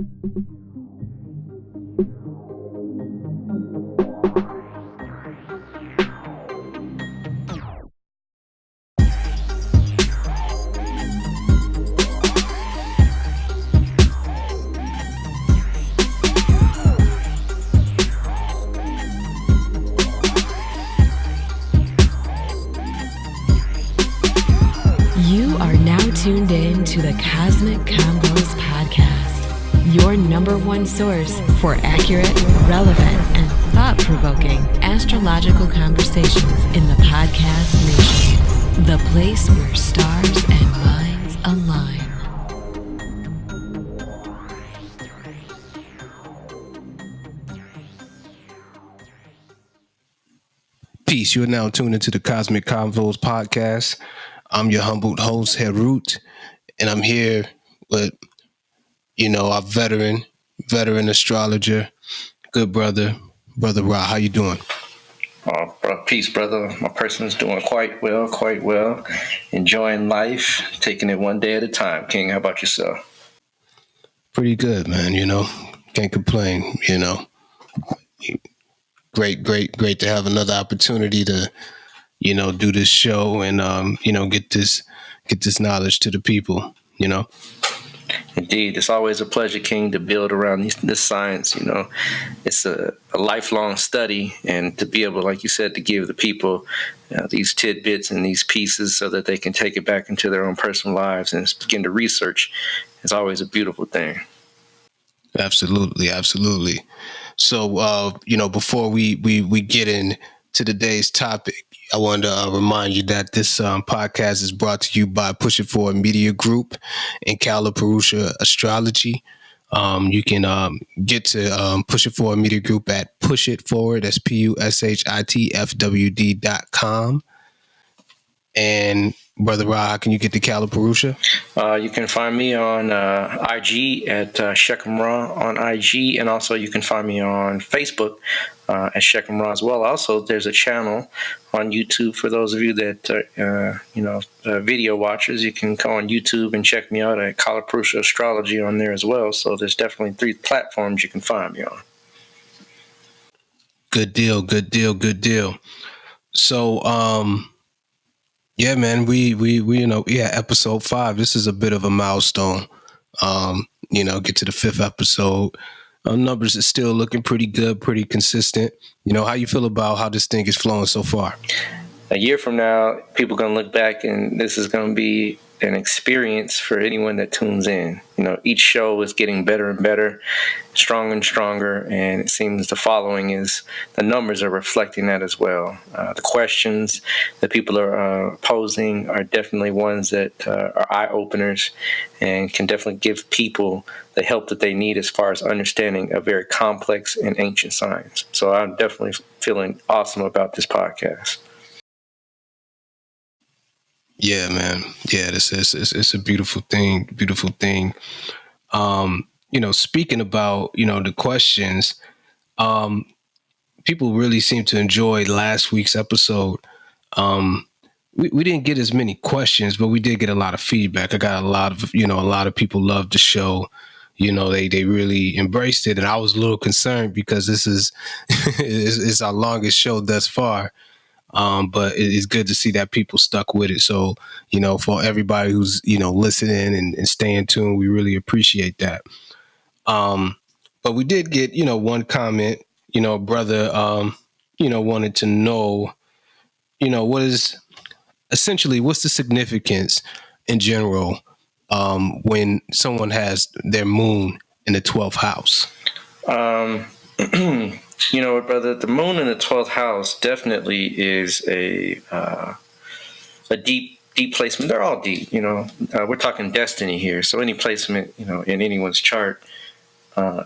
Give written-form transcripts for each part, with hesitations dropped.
You are now tuned in to the Cosmic Convos podcast, your number one source for accurate, relevant, and thought-provoking astrological conversations in the podcast nation, the place where stars and minds align. Peace. You are now tuned into the Cosmic Convos podcast. I'm your humbled host, Herut, and I'm here with, our veteran astrologer, good brother Ra. How you doing? Peace, brother. My person's doing quite well. Enjoying life, taking it one day at a time. King, how about yourself? Pretty good, man. Can't complain. Great to have another opportunity to, do this show and get this knowledge to the people. Indeed, it's always a pleasure, King, to build around this science. It's a lifelong study, and to be able, like you said, to give the people these tidbits and these pieces so that they can take it back into their own personal lives and begin to research is always a beautiful thing. Absolutely. So, before we get into today's topic, I wanted to remind you that this podcast is brought to you by Push It Forward Media Group and Kylie Astrology. You can get to Push It Forward Media Group at Push It Forward, that's PUSHITFWD.com. And Brother Ra, how can you get to Kylie? You can find me on IG at Shechem Ra on IG, and also you can find me on Facebook at Shechem Ra as well. Also, there's a channel on YouTube for those of you that video watchers. You can go on YouTube and check me out at Kylie Astrology on there as well. So there's definitely 3 platforms you can find me on. Good deal. So, yeah, man, we episode 5. This is a bit of a milestone. Get to the 5th episode. Numbers are still looking pretty good, pretty consistent. How you feel about how this thing is flowing so far? A year from now, people are going to look back, and this is going to be an experience for anyone that tunes in. Each show is getting better and better, stronger and stronger, and it seems the numbers are reflecting that as well. The questions that people are posing are definitely ones that are eye-openers and can definitely give people the help that they need as far as understanding a very complex and ancient science. So I'm definitely feeling awesome about this podcast. Yeah, man. Yeah, it's a beautiful thing. Speaking about, the questions, people really seem to enjoy last week's episode. We didn't get as many questions, but we did get a lot of feedback. I got a lot of people loved the show. They really embraced it, and I was a little concerned because this is it's our longest show thus far. But it's good to see that people stuck with it. So, for everybody who's, listening and staying tuned, we really appreciate that. But we did get, one comment, brother, wanted to know, what's the significance in general, when someone has their moon in the 12th house? You know what, brother? The moon in the 12th house definitely is a deep placement. They're all deep, We're talking destiny here. So any placement, in anyone's chart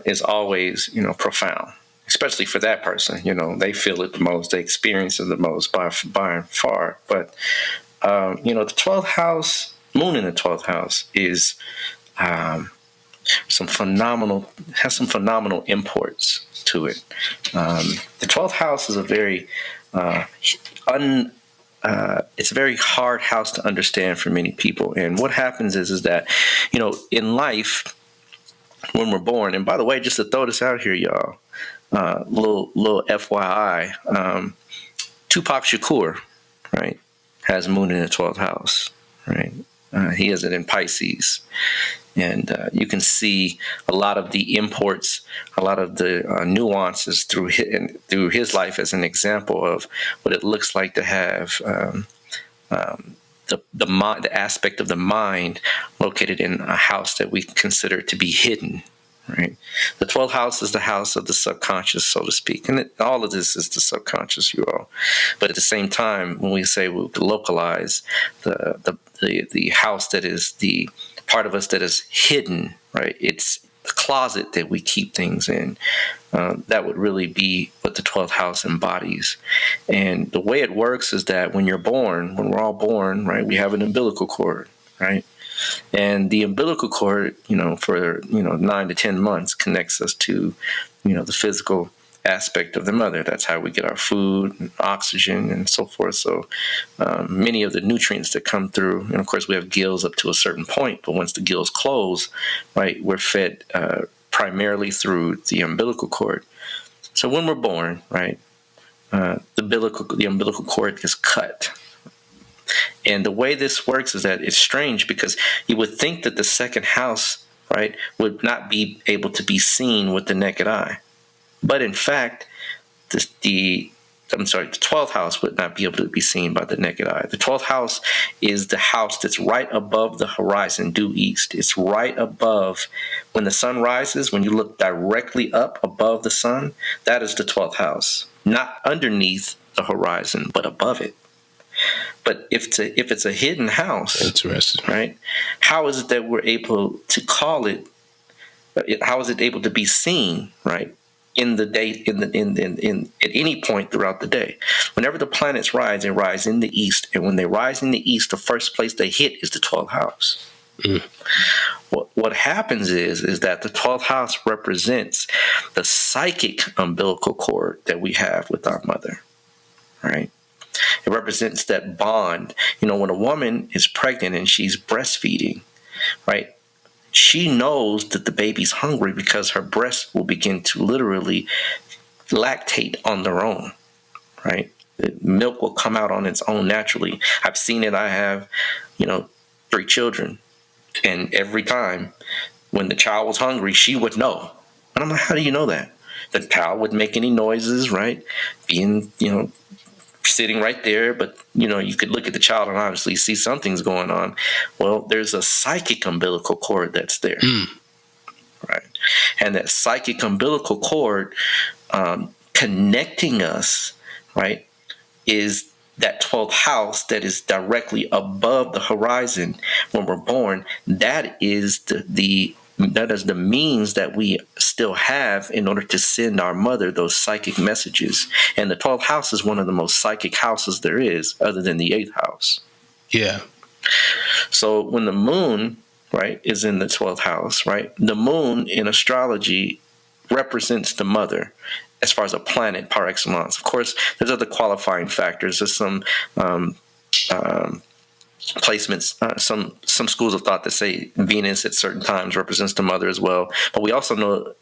is always, profound, especially for that person. They feel it the most. They experience it the most by and far. But, the 12th house, moon in the 12th house is some phenomenal imports to it. The 12th house is a very it's a very hard house to understand for many people. And what happens is that, in life, when we're born. And by the way, just to throw this out here, y'all, little FYI, Tupac Shakur, right, has moon in the 12th house, right? He has it in Pisces. And you can see a lot of the imports, a lot of the nuances through his life as an example of what it looks like to have the aspect of the mind located in a house that we consider to be hidden. Right, the 12th house is the house of the subconscious, so to speak, and all of this is the subconscious, you all. But at the same time, when we say we localize the house that is the part of us that is hidden, right? It's the closet that we keep things in. That would really be what the 12th house embodies. And the way it works is that when we're all born, right, we have an umbilical cord, right? And the umbilical cord, for 9 to 10 months connects us to, the physical aspect of the mother. That's how we get our food and oxygen and so forth. So many of the nutrients that come through, and of course we have gills up to a certain point, but once the gills close, right, we're fed primarily through the umbilical cord. So when we're born, right, the umbilical cord is cut. And the way this works is that it's strange because you would think that the second house, right, would not be able to be seen with the naked eye. But in fact, the 12th house would not be able to be seen by the naked eye. The 12th house is the house that's right above the horizon, due east. It's right above when the sun rises, when you look directly up above the sun, that is the 12th house. Not underneath the horizon, but above it. But if it's a hidden house, interesting, right? How is it that we're able to call it? How is it able to be seen, right? In the day, in at any point throughout the day, whenever the planets rise, they rise in the east, and when they rise in the east, the first place they hit is the 12th house. Mm. What happens is that the 12th house represents the psychic umbilical cord that we have with our mother, right? It represents that bond. When a woman is pregnant and she's breastfeeding, right, she knows that the baby's hungry because her breast will begin to literally lactate on their own, right? The milk will come out on its own naturally. I've seen it. I have, 3 children. And every time when the child was hungry, she would know. And I'm like, how do you know that? The child would make any noises, right? Being, sitting right there, but you could look at the child and obviously see something's going on. Well, there's a psychic umbilical cord that's there, right? And that psychic umbilical cord connecting us, right, is that 12th house that is directly above the horizon when we're born. That is that is the means that we still have in order to send our mother those psychic messages. And the 12th house is one of the most psychic houses there is, other than the 8th house. Yeah. So when the moon, right, is in the 12th house, right, the moon in astrology represents the mother as far as a planet par excellence. Of course, there's other qualifying factors. There's some placements, some schools of thought that say Venus at certain times represents the mother as well. But we also know,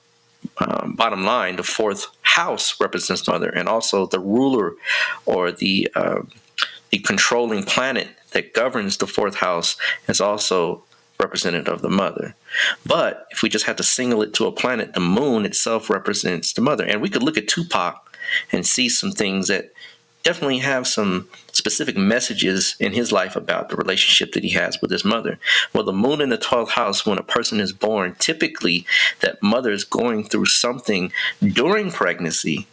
bottom line, the 4th house represents the mother, and also the ruler or the controlling planet that governs the 4th house is also representative of the mother. But if we just had to single it to a planet, the moon itself represents the mother. And we could look at Tupac and see some things that definitely have some specific messages in his life about the relationship that he has with his mother. Well, the moon in the 12th house, when a person is born, typically that mother is going through something during pregnancy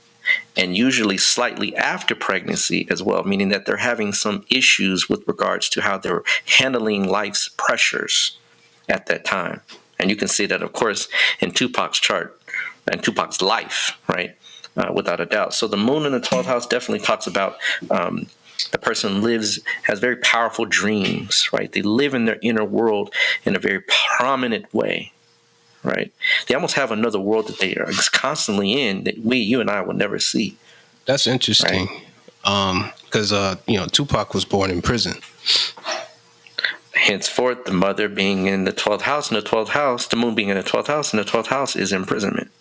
and usually slightly after pregnancy as well, meaning that they're having some issues with regards to how they're handling life's pressures at that time. And you can see that, of course, in Tupac's chart and Tupac's life, right? Without a doubt. So the moon in the 12th house definitely talks about the person has very powerful dreams, right? They live in their inner world in a very prominent way, right? They almost have another world that they are constantly in that you and I will never see. That's interesting. Because, Tupac was born in prison. Henceforth, the mother being in the 12th house, and the 12th house, the moon being in the 12th house, and the 12th house is imprisonment.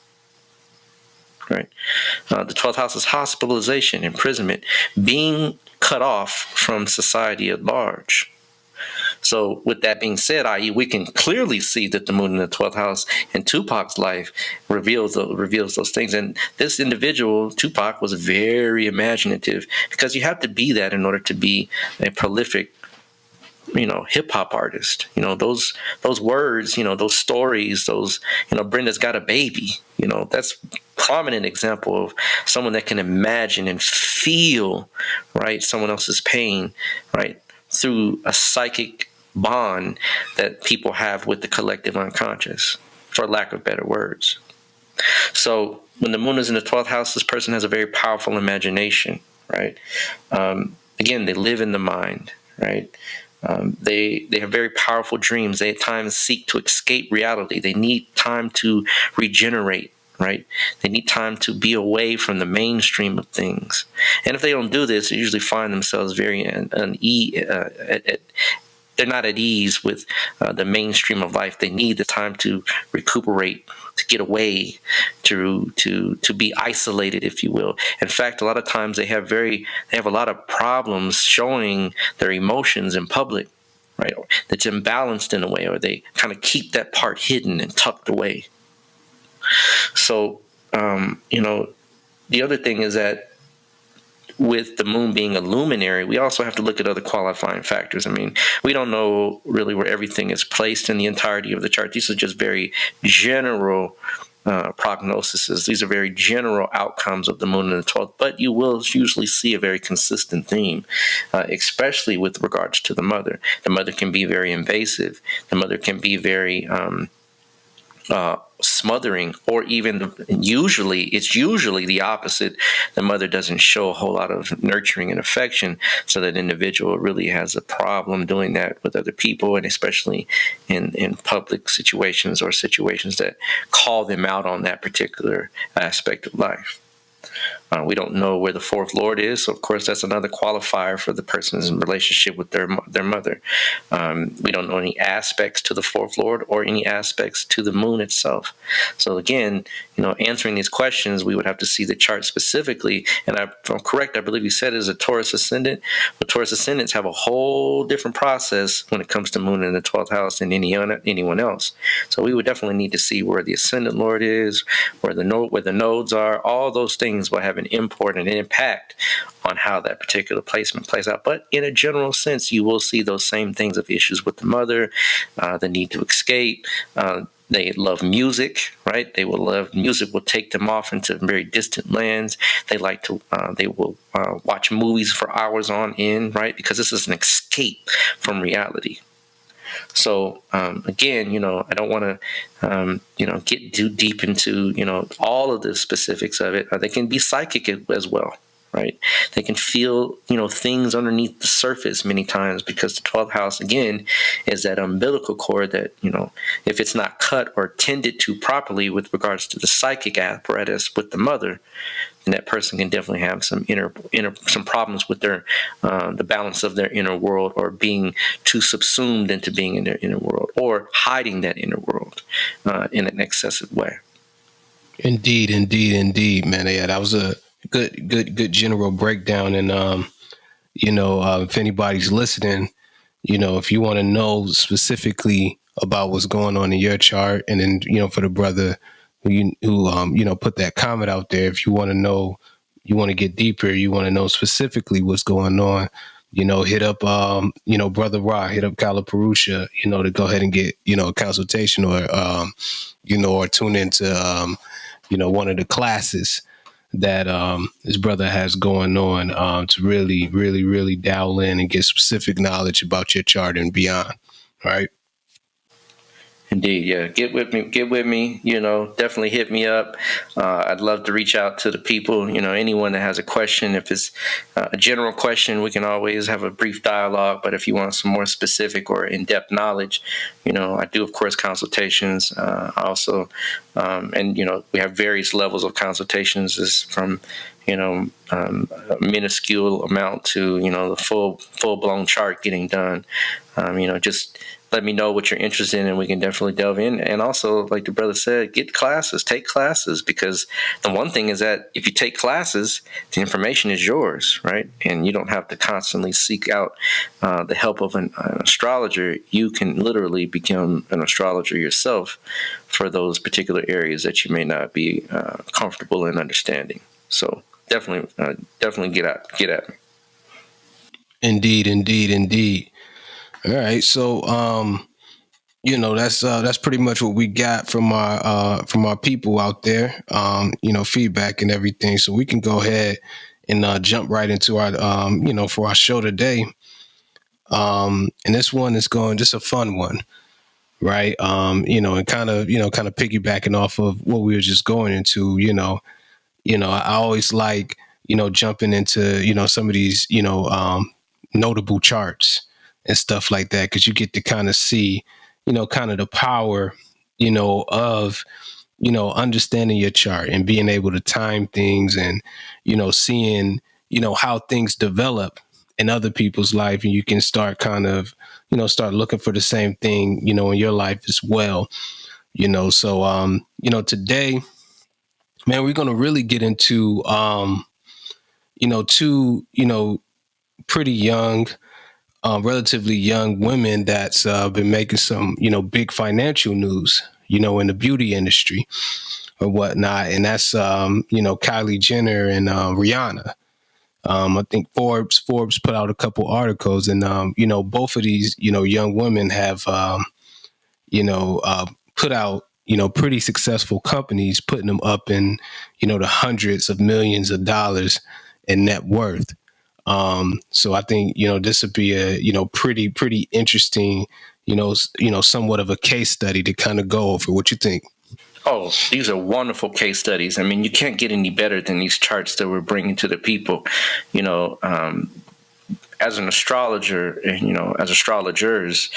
Right? The 12th house is hospitalization, imprisonment, being cut off from society at large. So with that being said, i.e., we can clearly see that the moon in the 12th house in Tupac's life reveals those things. And this individual, Tupac, was very imaginative, because you have to be that in order to be a prolific, hip hop artist. Those words, those stories, those, Brenda's got a baby, that's prominent example of someone that can imagine and feel, right, someone else's pain, right, through a psychic bond that people have with the collective unconscious, for lack of better words. So when the moon is in the 12th house, this person has a very powerful imagination, right? Again, they live in the mind, right? They have very powerful dreams. They at times seek to escape reality. They need time to regenerate, right? They need time to be away from the mainstream of things. And if they don't do this, they usually find themselves very they're not at ease with the mainstream of life. They need the time to recuperate, to get away, to be isolated, if you will. In fact, a lot of times they have a lot of problems showing their emotions in public, right? That's imbalanced in a way, or they kind of keep that part hidden and tucked away. So, the other thing is that with the moon being a luminary, we also have to look at other qualifying factors. I mean, we don't know really where everything is placed in the entirety of the chart. These are just very general prognoses. These are very general outcomes of the moon in the 12th, but you will usually see a very consistent theme, especially with regards to the mother. The mother can be very invasive. The mother can be very smothering, or even it's usually the opposite. The mother doesn't show a whole lot of nurturing and affection, so that individual really has a problem doing that with other people, and especially in public situations, or situations that call them out on that particular aspect of life. We don't know where the fourth lord is, so of course that's another qualifier for the person's relationship with their mother. We don't know any aspects to the fourth lord or any aspects to the moon itself. So again, answering these questions, we would have to see the chart specifically. And if I'm correct, I believe you said it is a Taurus ascendant. But Taurus ascendants have a whole different process when it comes to moon in the 12th house than anyone else. So we would definitely need to see where the ascendant lord is, where the nodes are. All those things will have an import and an impact on how that particular placement plays out. But in a general sense, you will see those same things of issues with the mother, the need to escape. They love music, right? They will love music. Will take them off into very distant lands. They will watch movies for hours on end, right? Because this is an escape from reality. So again, I don't want to, get too deep into, all of the specifics of it. They can be psychic as well, right? They can feel, things underneath the surface many times, because the 12th house, again, is that umbilical cord that, if it's not cut or tended to properly with regards to the psychic apparatus with the mother, then that person can definitely have some some problems with their the balance of their inner world, or being too subsumed into being in their inner world, or hiding that inner world in an excessive way. Indeed, man. Yeah, that was a good general breakdown. And if anybody's listening, if you want to know specifically about what's going on in your chart, and then for the brother who put that comment out there, if you want to know, you want to get deeper, you want to know specifically what's going on, hit up Brother Ra, hit up Kylie Perusha, to go ahead and get a consultation, or or tune into one of the classes that this brother has going on, to really, really, really dial in and get specific knowledge about your chart and beyond. Right? Indeed, yeah. Get with me. Get with me. Definitely hit me up. I'd love to reach out to the people. Anyone that has a question. If it's a general question, we can always have a brief dialogue. But if you want some more specific or in-depth knowledge, I do, of course, consultations. Also, and we have various levels of consultations. Is from a minuscule amount to the full blown chart getting done. Just let me know what you're interested in and we can definitely delve in. And also, like the brother said, take classes, because the one thing is that if you take classes, the information is yours, right? And you don't have to constantly seek out the help of an astrologer. You can literally become an astrologer yourself for those particular areas that you may not be comfortable in understanding. So definitely get at me. Indeed. All right, so that's pretty much what we got from our people out there. Feedback and everything. So we can go ahead and jump right into our for our show today. And this one is going just a fun one, right? And kind of piggybacking off of what we were just going into. I always like jumping into some of these notable charts and stuff like that, because you get to kind of see kind of the power of understanding your chart and being able to time things, and seeing how things develop in other people's life, and you can start kind of start looking for the same thing in your life as well. So today, man, we're going to really get into two pretty young, relatively young women that's been making some big financial news in the beauty industry or whatnot, and that's Kylie Jenner and Rihanna. I think Forbes put out a couple articles, and both of these young women have put out pretty successful companies, putting them up in the hundreds of millions of dollars in net worth. So I think this would be a pretty interesting somewhat of a case study to kind of go over. What you think? Oh, these are wonderful case studies. I mean, you can't get any better than these charts that we're bringing to the people. As an astrologer, as astrologers,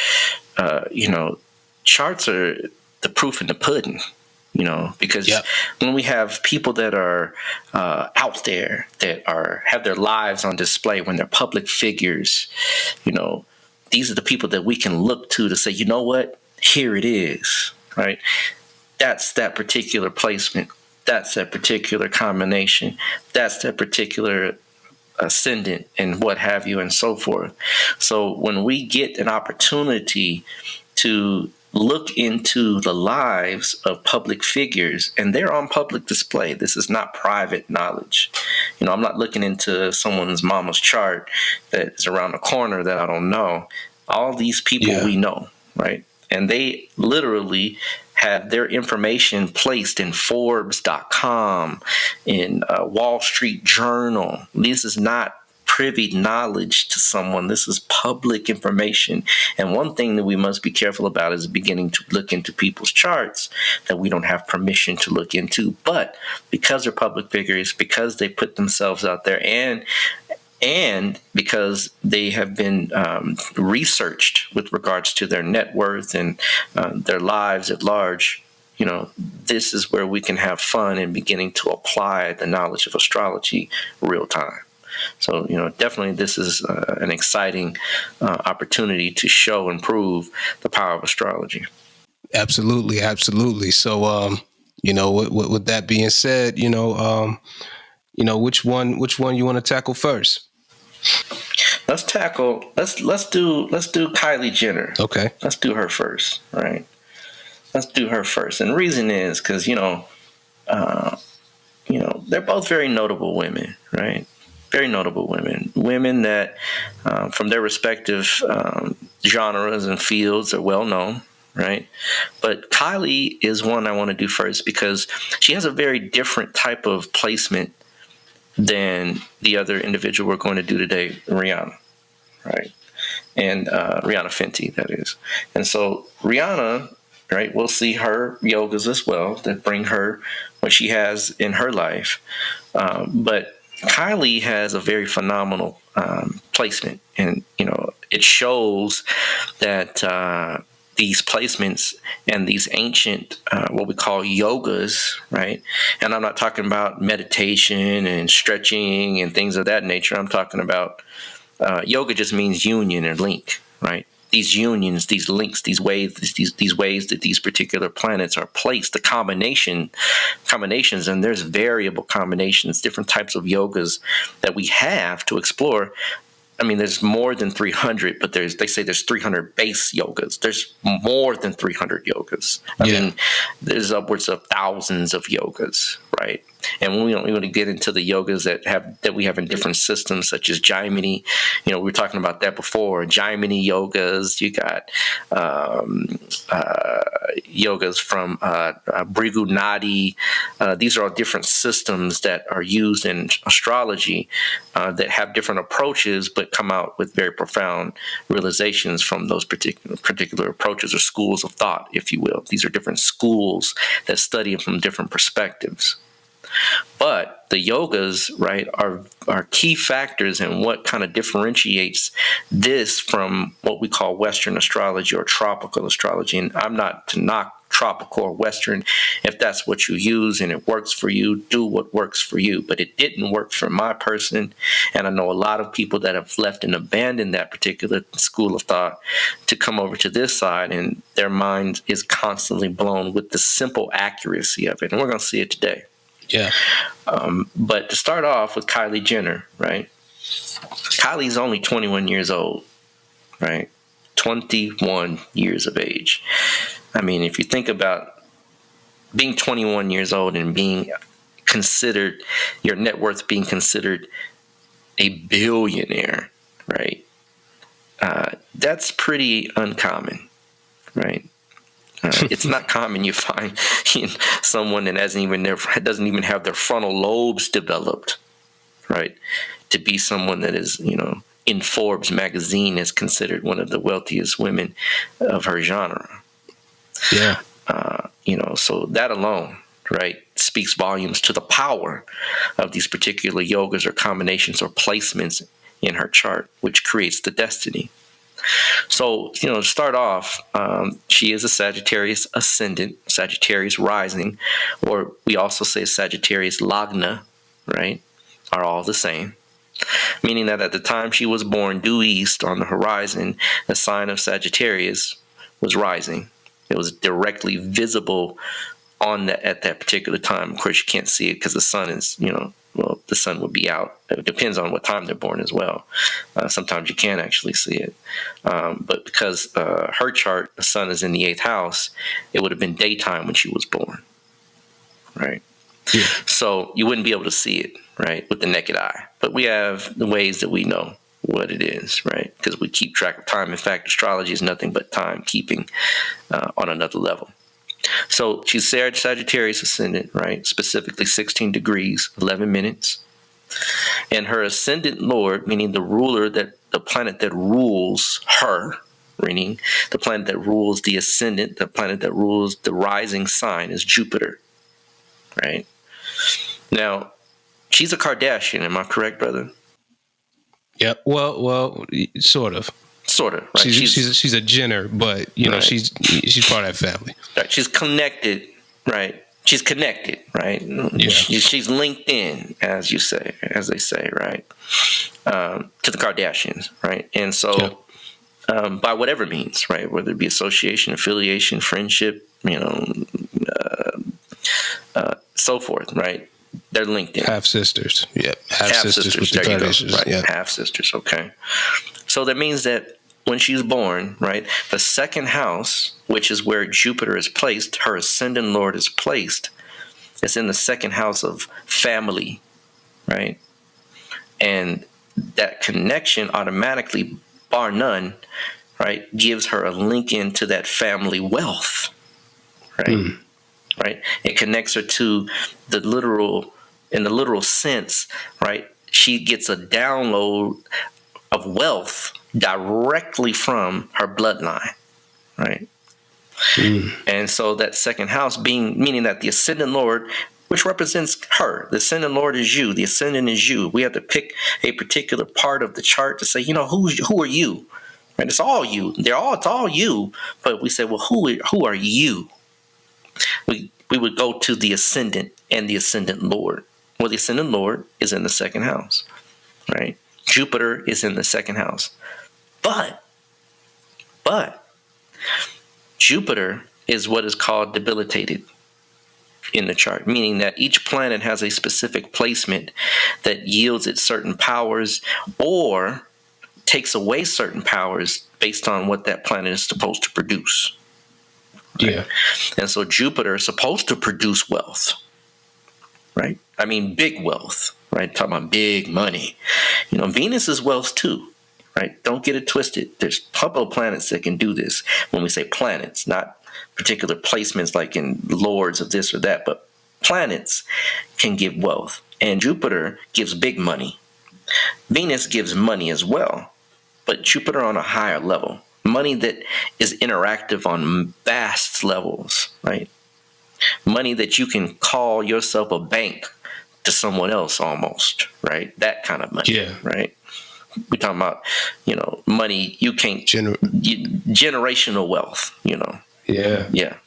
charts are the proof in the pudding. Because Yep. when we have people that are out there that have their lives on display, when they're public figures, these are the people that we can look to say, you know what, here it is, right? That's that particular placement. That's that particular combination. That's that particular ascendant and what have you and so forth. So when we get an opportunity to look into the lives of public figures, and they're on public display. This is not private knowledge. I'm not looking into someone's mama's chart that is around the corner that I don't know. All these people we know, right? And they literally have their information placed in Forbes.com, in Wall Street Journal. This is not privy knowledge to someone. This is public information. And one thing that we must be careful about is beginning to look into people's charts that we don't have permission to look into. But because they're public figures, because they put themselves out there, and because they have been researched with regards to their net worth and their lives at large, this is where we can have fun in beginning to apply the knowledge of astrology real time. So, definitely this is an exciting opportunity to show and prove the power of astrology. Absolutely. So, with that being said, which one you want to tackle first? Let's do Kylie Jenner. Okay. Let's do her first, right? Let's do her first. And the reason is because, they're both very notable women, right? Very notable women that from their respective genres and fields are well known, right? But Kylie is one I want to do first because she has a very different type of placement than the other individual we're going to do today, Rihanna, right? And Rihanna Fenty, that is. And so Rihanna, right? We'll see her yogas as well that bring her what she has in her life. But Kylie has a very phenomenal placement, and it shows that these placements and these ancient what we call yogas, right? And I'm not talking about meditation and stretching and things of that nature. I'm talking about yoga just means union or link, right? These unions, these links, these ways, these ways that these particular planets are placed, the combinations, and there's variable combinations, different types of yogas that we have to explore. I mean, there's more than 300, but they say there's 300 base yogas. There's more than 300 yogas. I mean, there's upwards of thousands of yogas, right? And when we don't really get into the yogas that we have in different systems, such as Jaimini, we were talking about that before. Jaimini yogas, you got yogas from Brigu Nadi. These are all different systems that are used in astrology that have different approaches, but come out with very profound realizations from those particular approaches or schools of thought, if you will. These are different schools that study from different perspectives. But the yogas, right, are key factors in what kind of differentiates this from what we call Western astrology or tropical astrology. And I'm not to knock tropical or Western. If that's what you use and it works for you, do what works for you. But it didn't work for my person. And I know a lot of people that have left and abandoned that particular school of thought to come over to this side, and their mind is constantly blown with the simple accuracy of it. And we're going to see it today. Yeah. But to start off with Kylie Jenner, right? Kylie's only 21 years old, right? 21 years of age. I mean, if you think about being 21 years old and being considered, your net worth being considered a billionaire, right? That's pretty uncommon, right? It's not common you find someone that doesn't even have their frontal lobes developed, right? To be someone that is, in Forbes magazine is considered one of the wealthiest women of her genre. Yeah. So that alone, right, speaks volumes to the power of these particular yogas or combinations or placements in her chart, which creates the destiny. So, to start off, she is a Sagittarius ascendant, Sagittarius rising, or we also say Sagittarius Lagna, right, are all the same. Meaning that at the time she was born, due east on the horizon, the sign of Sagittarius was rising. It was directly visible at that particular time. Of course, you can't see it because the sun is, the sun would be out. It depends on what time they're born as well. Sometimes you can actually see it. But because her chart, the sun is in the 8th house, it would have been daytime when she was born, right? Yeah. So you wouldn't be able to see it, right, with the naked eye. But we have the ways that we know what it is, right? Because we keep track of time. In fact, astrology is nothing but timekeeping on another level. So she's Sagittarius ascendant, right? Specifically 16 degrees, 11 minutes. And her ascendant lord, meaning the ruler, the planet that rules her, meaning the planet that rules the ascendant, the planet that rules the rising sign, is Jupiter, right? Now, she's a Kardashian, am I correct, brother? Yep. Well, sort of. Sort of. Right? She's a Jenner, but right. she's part of that family. Right. She's connected, right? She's connected, right? Yeah. She's linked in, as they say, right? To the Kardashians, right? And so, by whatever means, right? Whether it be association, affiliation, friendship, so forth, right? They're linked in. Half sisters. Yep. Half sisters with the Kardashians. Right. Yep. Half sisters. Okay. So that means that when she's born, right, the second house, which is where Jupiter is placed, her ascendant lord is placed, it's in the second house of family, right? And that connection automatically, bar none, right, gives her a link into that family wealth, right? Right? It connects her to in the literal sense, right? She gets a download of wealth directly from her bloodline, right? And so that second house meaning that the ascendant Lord, which represents her, the ascendant Lord is you, the ascendant is you. We have to pick a particular part of the chart to say, who are you? Right? It's all you. It's all you. But we say, well, who are you? We would go to the ascendant and the ascendant Lord. Well, the ascendant Lord is in the second house, right? Jupiter is in the second house. But Jupiter is what is called debilitated in the chart, meaning that each planet has a specific placement that yields it certain powers or takes away certain powers based on what that planet is supposed to produce. Right? Yeah. And so Jupiter is supposed to produce wealth, right? I mean, big wealth, right? Talking about big money. Venus is wealth too, right? Don't get it twisted. There's a couple of planets that can do this. When we say planets, not particular placements like in lords of this or that, but planets can give wealth. And Jupiter gives big money. Venus gives money as well, but Jupiter on a higher level. Money that is interactive on vast levels, right? Money that you can call yourself a bank to someone else almost, right? That kind of money, right? We're talking about, money you can't, generational wealth, Yeah.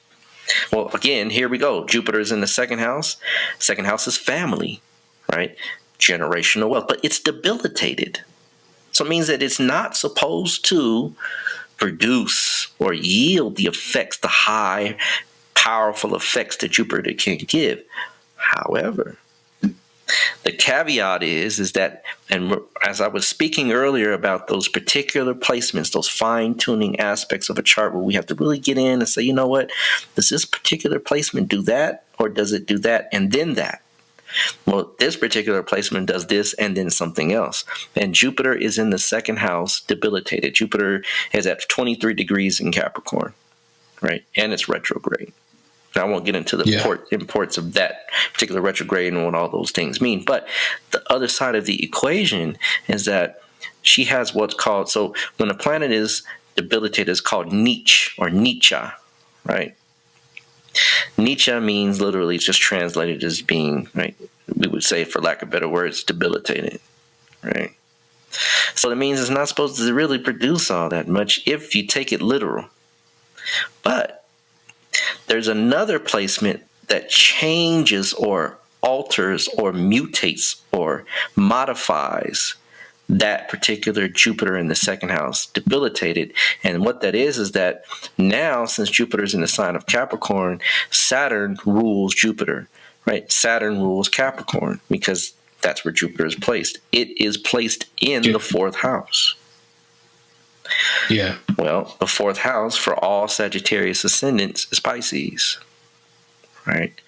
Well, again, here we go. Jupiter is in the second house. Second house is family, right? Generational wealth, but it's debilitated. So it means that it's not supposed to produce or yield the effects, the high, powerful effects that Jupiter can give. However, the caveat is that, and as I was speaking earlier about those particular placements, those fine-tuning aspects of a chart where we have to really get in and say, does this particular placement do that, or does it do that and then that? Well, this particular placement does this and then something else. And Jupiter is in the second house, debilitated. Jupiter is at 23 degrees in Capricorn, right? And it's retrograde. I won't get into the imports of that particular retrograde and what all those things mean. But the other side of the equation is that she has what's called, so when a planet is debilitated, it's called niche or nicha, right? Nicha means literally, it's just translated as being, right? We would say, for lack of better words, debilitated, right? So it means it's not supposed to really produce all that much if you take it literal. But there's another placement that changes or alters or mutates or modifies that particular Jupiter in the second house, debilitated. And what that is that now, since Jupiter's in the sign of Capricorn, Saturn rules Jupiter, right? Saturn rules Capricorn because that's where Jupiter is placed. It is placed in the fourth house. Yeah. Well, the fourth house for all Sagittarius ascendants is Pisces, right?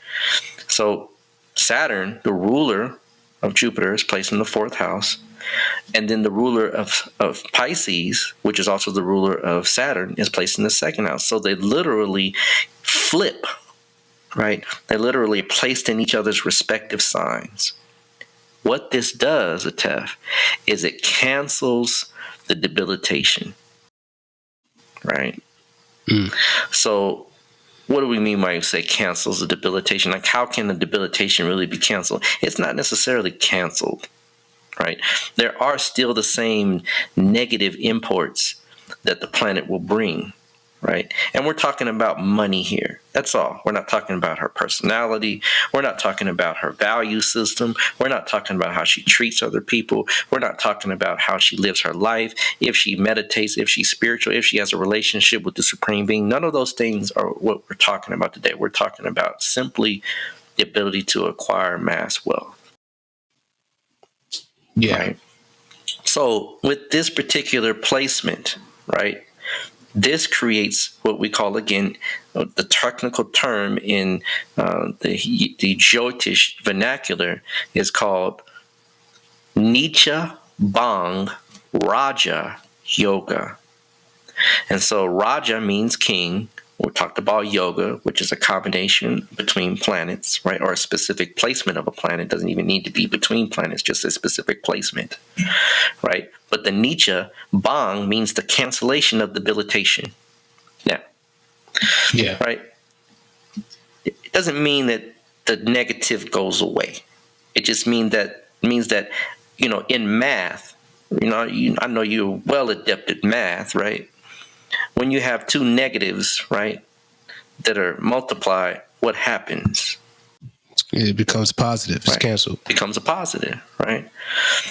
So Saturn, the ruler of Jupiter, is placed in the fourth house. And then the ruler of Pisces, which is also the ruler of Saturn, is placed in the second house. So they literally flip, right? They literally placed in each other's respective signs. What this does, Atef, is it cancels the debilitation, right? So what do we mean by you say cancels the debilitation? Like, how can the debilitation really be canceled? It's not necessarily canceled, right? There are still the same negative imports that the planet will bring, right? And we're talking about money here. That's all. We're not talking about her personality. We're not talking about her value system. We're not talking about how she treats other people. We're not talking about how she lives her life, if she meditates, if she's spiritual, if she has a relationship with the Supreme Being. None of those things are what we're talking about today. We're talking about simply the ability to acquire mass wealth. Yeah. Right? So with this particular placement, right, this creates what we call, again, the technical term in the Jyotish vernacular is called Nicha Bang Raja Yoga. And so Raja means king. We talked about yoga, which is a combination between planets, right? Or a specific placement of a planet. It doesn't even need to be between planets, just a specific placement, right? But the Nicha Bang means the cancellation of debilitation. Now, Yeah. Right? It doesn't mean that the negative goes away. It just means that in math, I know you're well adept at math, right? When you have two negatives, right, that are multiplied, what happens? It becomes positive. It's Right. canceled. Becomes a positive, right?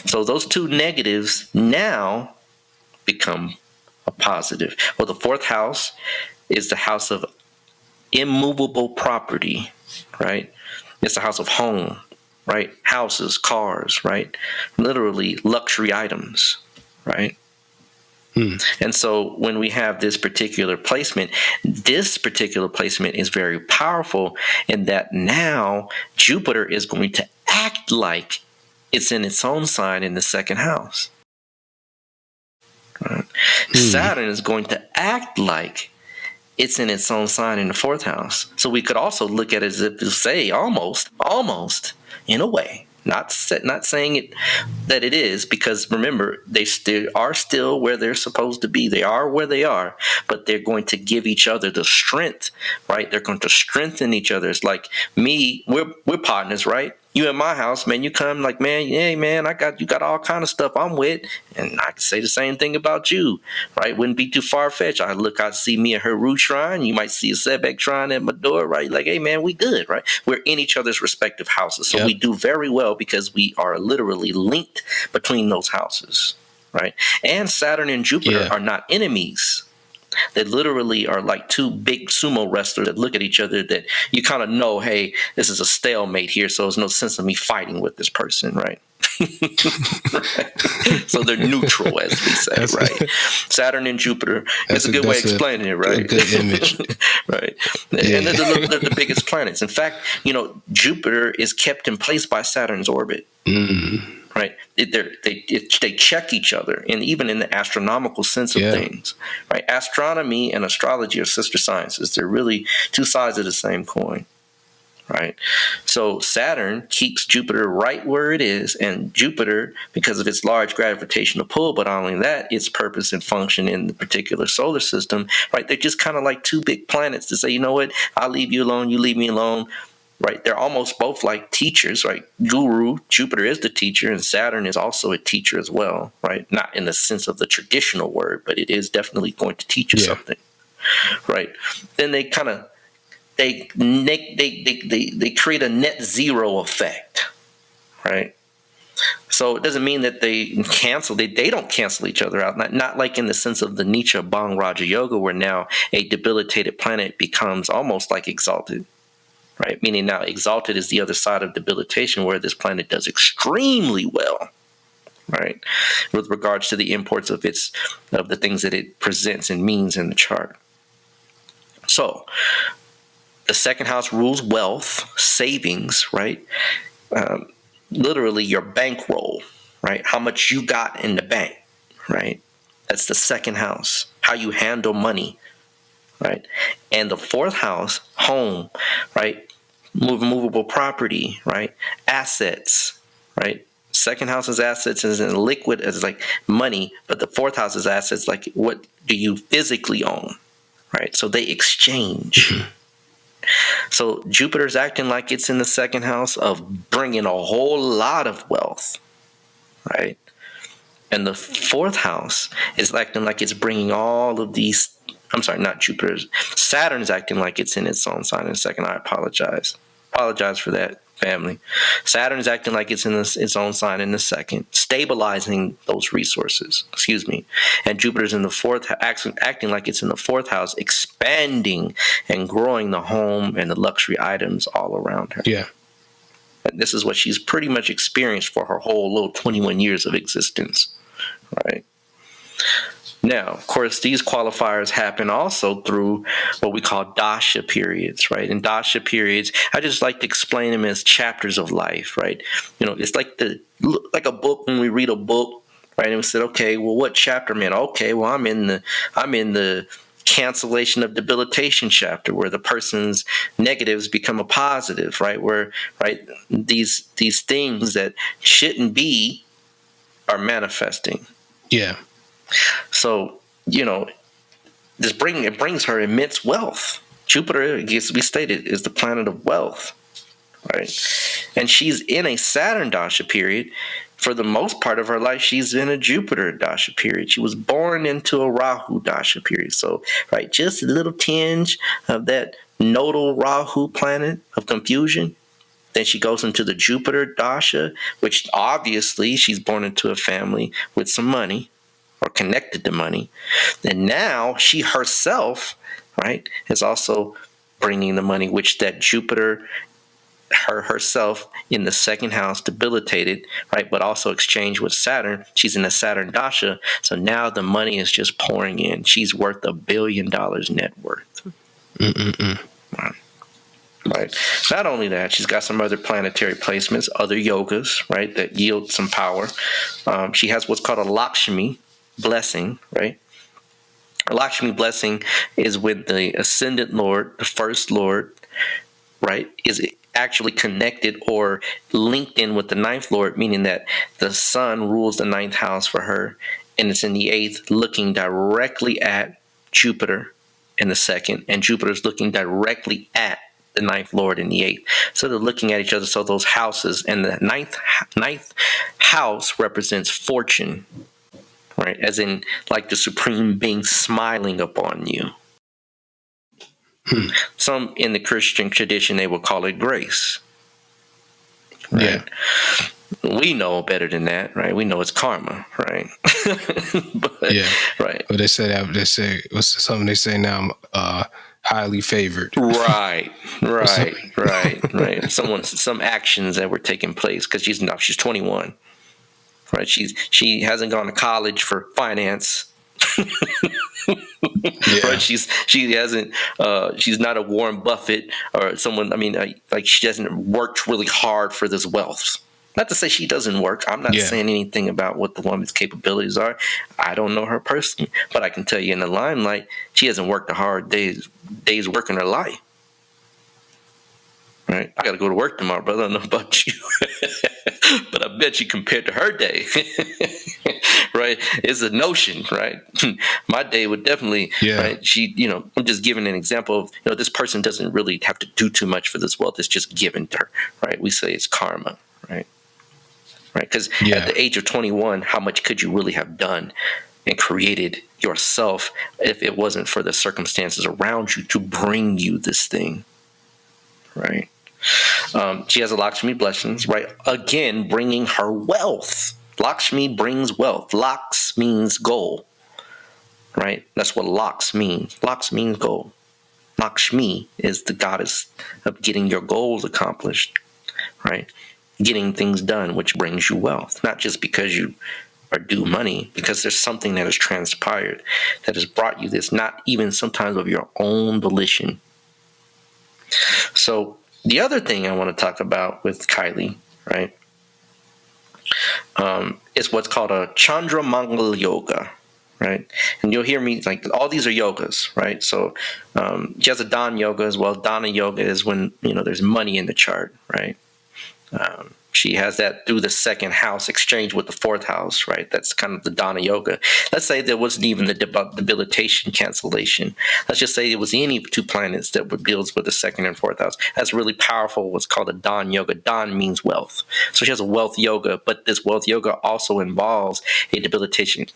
So those two negatives now become a positive. Well, the fourth house is the house of immovable property, right? It's the house of home, right? Houses, cars, right? Literally luxury items, right? And so when we have this particular placement is very powerful in that now Jupiter is going to act like it's in its own sign in the second house. Right? Saturn is going to act like it's in its own sign in the fourth house. So we could also look at it as if to say almost in a way, not saying it that it is, because remember, they are still where they're supposed to be. They are where they are, but they're going to give each other the strength, right? They're going to strengthen each other. It's like me, we're partners, right? You in my house, man, you come like, man, hey, man, you got all kind of stuff I'm with. And I can say the same thing about you, right? Wouldn't be too far-fetched. I see me at her root shrine. You might see a setback shrine at my door, right? Like, hey, man, we good, right? We're in each other's respective houses. So we do very well because we are literally linked between those houses, right? And Saturn and Jupiter are not enemies. They literally are like two big sumo wrestlers that look at each other that you kind of know, hey, this is a stalemate here, so there's no sense of me fighting with this person, right? Right. So they're neutral, as we say, right? Saturn and Jupiter. It's a good way of explaining it, right? A good image. Right. And they're the biggest planets. In fact, Jupiter is kept in place by Saturn's orbit. Right, they check each other, and even in the astronomical sense of things, right? Astronomy and astrology are sister sciences. They're really two sides of the same coin, right? So Saturn keeps Jupiter right where it is, and Jupiter, because of its large gravitational pull, but not only that, its purpose and function in the particular solar system, right? They're just kind of like two big planets to say, you know what, I'll leave you alone, you leave me alone. Right, they're almost both like teachers, right? Guru, Jupiter is the teacher, and Saturn is also a teacher as well, right? Not in the sense of the traditional word, but it is definitely going to teach you something, right? Then they kind of they create a net zero effect, right? So it doesn't mean that they cancel. They don't cancel each other out. Not like in the sense of the Nietzsche Bang Raja Yoga, where now a debilitated planet becomes almost like exalted. Right, meaning now exalted is the other side of debilitation, where this planet does extremely well, right, with regards to the imports of the things that it presents and means in the chart. So the second house rules wealth, savings, right? Literally your bankroll, right? How much you got in the bank, right? That's the second house. How you handle money. Right, and the fourth house, home, right, movable property, right, assets, right. Second house is assets, is in liquid as like money, but the fourth house is assets, like what do you physically own, right? So they exchange. So Jupiter's acting like it's in the second house of bringing a whole lot of wealth, right? And the fourth house is acting like it's bringing all of these. I'm sorry, not Jupiter's. Saturn's acting like it's in its own sign in the second. I apologize. Apologize for that, family. Saturn's acting like it's in its own sign in the second, stabilizing those resources. Excuse me. And Jupiter's in the fourth, acting like it's in the fourth house, expanding and growing the home and the luxury items all around her. Yeah. And this is what she's pretty much experienced for her whole little 21 years of existence, right? Now, of course, these qualifiers happen also through what we call dasha periods, right? And dasha periods, I just like to explain them as chapters of life, right? It's like a book when we read a book, right? And we said, okay, well, what chapter, man? Okay, well, I'm in the cancellation of debilitation chapter, where the person's negatives become a positive, right? Where, right, these things that shouldn't be are manifesting. Yeah. So, it brings her immense wealth. Jupiter, as we stated, is the planet of wealth, right? And she's in a Saturn dasha period. For the most part of her life, she's in a Jupiter dasha period. She was born into a Rahu dasha period. So, right, just a little tinge of that nodal Rahu planet of confusion. Then she goes into the Jupiter dasha, which obviously she's born into a family with some money or connected to money. And now she herself, right, is also bringing the money, which that Jupiter herself in the second house debilitated, right, but also exchanged with Saturn. She's in a Saturn dasha, so now the money is just pouring in. She's worth $1 billion net worth. Right. Not only that, she's got some other planetary placements, other yogas, right, that yield some power. She has what's called a Lakshmi blessing, right? A Lakshmi blessing is when the ascendant Lord, the first Lord, right, is actually connected or linked in with the ninth Lord, meaning that the sun rules the ninth house for her, and it's in the eighth, looking directly at Jupiter in the second, and Jupiter's looking directly at the ninth Lord in the eighth. So they're looking at each other. So those houses, and the ninth house represents fortune, right? As in, like the supreme being smiling upon you. Some in the Christian tradition, they would call it grace. Right? Yeah. We know better than that, right? We know it's karma, right? But, yeah. Right. But they say that, what's something they say now, highly favored. Right. Some actions that were taking place because she's 21, right? She hasn't gone to college for finance. Yeah. Right? She hasn't. She's not a Warren Buffett or someone. I mean, like she hasn't worked really hard for this wealth. Not to say she doesn't work. I'm not saying anything about what the woman's capabilities are. I don't know her personally, but I can tell you in the limelight, she hasn't worked a hard day's work in her life. Right? I got to go to work tomorrow, brother. I don't know about you, but I bet you compared to her day, right? It's a notion, right? My day would definitely, right? I'm just giving an example of, this person doesn't really have to do too much for this wealth. It's just given to her, right? We say it's karma, right? Right? Because at the age of 21, how much could you really have done and created yourself if it wasn't for the circumstances around you to bring you this thing, right? She has a Lakshmi blessings, right? Again, bringing her wealth. Lakshmi brings wealth. Laks means goal, right? That's what Laks means. Laks means goal. Lakshmi is the goddess of getting your goals accomplished, right? Getting things done, which brings you wealth. Not just because you are due money, because there's something that has transpired that has brought you this, not even sometimes of your own volition. So the other thing I want to talk about with Kylie, right, is what's called a Chandra Mangal Yoga, right? And you'll hear me, like, all these are yogas, right? So she has a Dana Yoga as well. Dana Yoga is when, there's money in the chart, right? She has that through the second house exchange with the fourth house, right? That's kind of the Dana Yoga. Let's say there wasn't even the debilitation cancellation. Let's just say it was any two planets that would deals with the second and fourth house. That's really powerful. What's called a Dan Yoga. Dan means wealth. So she has a wealth yoga, but this wealth yoga also involves a debilitated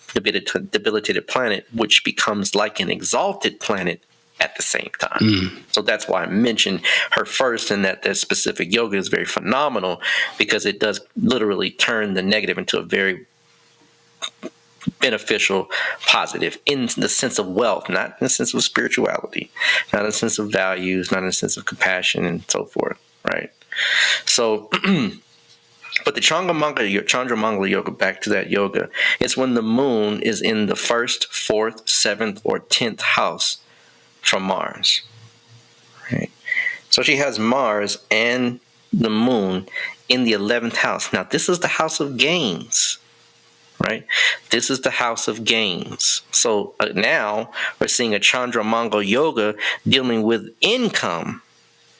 planet, which becomes like an exalted planet at the same time. So that's why I mentioned her first, and that specific yoga is very phenomenal because it does literally turn the negative into a very beneficial, positive in the sense of wealth, not in the sense of spirituality, not in the sense of values, not in the sense of compassion and so forth, right? So, but the Chandra Mangala Yoga, back to that yoga, it's when the moon is in the 1st, 4th, 7th, or 10th house from Mars, right? So she has Mars and the moon in the 11th house. Now, this is the house of gains, right? This is the house of gains. So now we're seeing a Chandra Mangal Yoga dealing with income,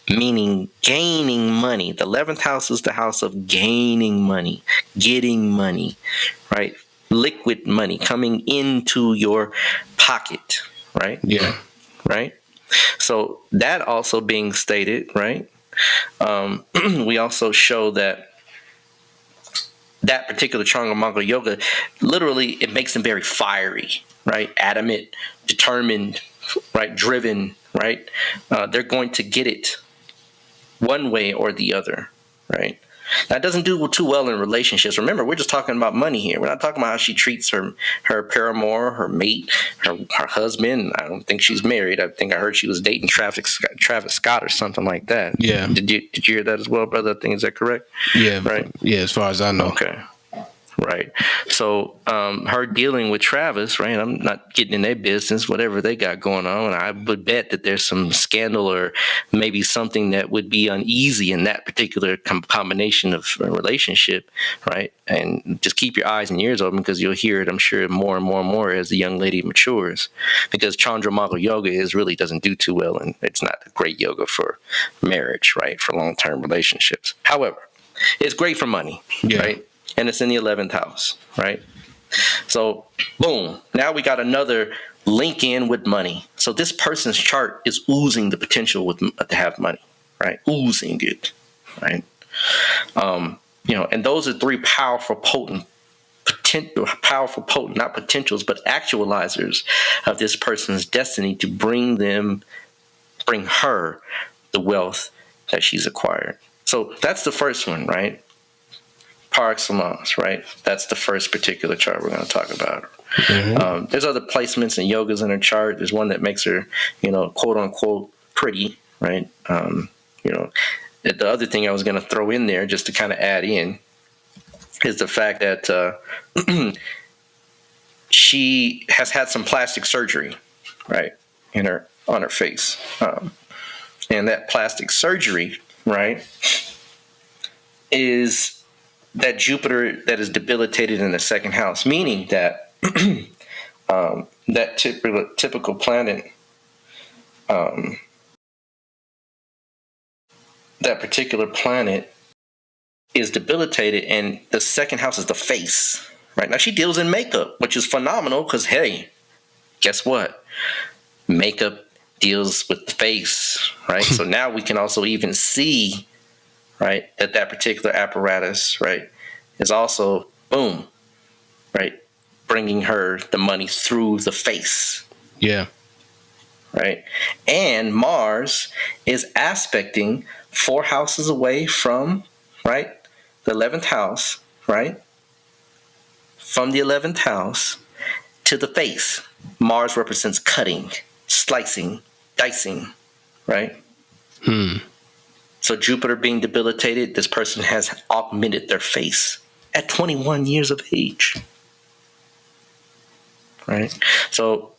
meaning gaining money. The 11th house is the house of gaining money, getting money, right? Liquid money coming into your pocket, right? Yeah. Right? So that also being stated, right? We also show that particular Chandramangal yoga, literally, it makes them very fiery, right? Adamant, determined, right? Driven, right? They're going to get it one way or the other, right? That doesn't do too well in relationships. Remember, we're just talking about money here. We're not talking about how she treats her paramour, her mate, her husband. I don't think she's married. I think I heard she was dating Travis Scott or something like that. Yeah. Did you hear that as well, brother? I think, is that correct? Yeah. Right. Yeah. As far as I know. Okay. Right. So her dealing with Travis, right? I'm not getting in their business, whatever they got going on. I would bet that there's some scandal or maybe something that would be uneasy in that particular combination of a relationship, right? And just keep your eyes and ears open because you'll hear it, I'm sure, more and more and more as the young lady matures. Because Chandramangal yoga really doesn't do too well, and it's not a great yoga for marriage, right? For long-term relationships. However, it's great for money, right? And it's in the 11th house, right? So, boom. Now we got another link in with money. So this person's chart is oozing the potential to have money, right? Oozing it, right? And those are three powerful, potent, not potentials, but actualizers of this person's destiny to bring her the wealth that she's acquired. So that's the first one, right? Par excellence, right? That's the first particular chart we're going to talk about. Mm-hmm. There's other placements and yogas in her chart. There's one that makes her, quote unquote, pretty, right? The other thing I was going to throw in there just to kind of add in is the fact that she has had some plastic surgery, right, on her face, and that plastic surgery, right, is that Jupiter that is debilitated in the second house, meaning that that typical planet, that particular planet is debilitated, and the second house is the face. Right now, she deals in makeup, which is phenomenal because, hey, guess what? Makeup deals with the face, right? So now we can also even see, right, that particular apparatus, right, is also, boom, right, bringing her the money through the face. Yeah. Right. And Mars is aspecting 4 houses away from, right, the 11th house, right, from the 11th house to the face. Mars represents cutting, slicing, dicing, right? So Jupiter being debilitated, this person has augmented their face at 21 years of age, right? So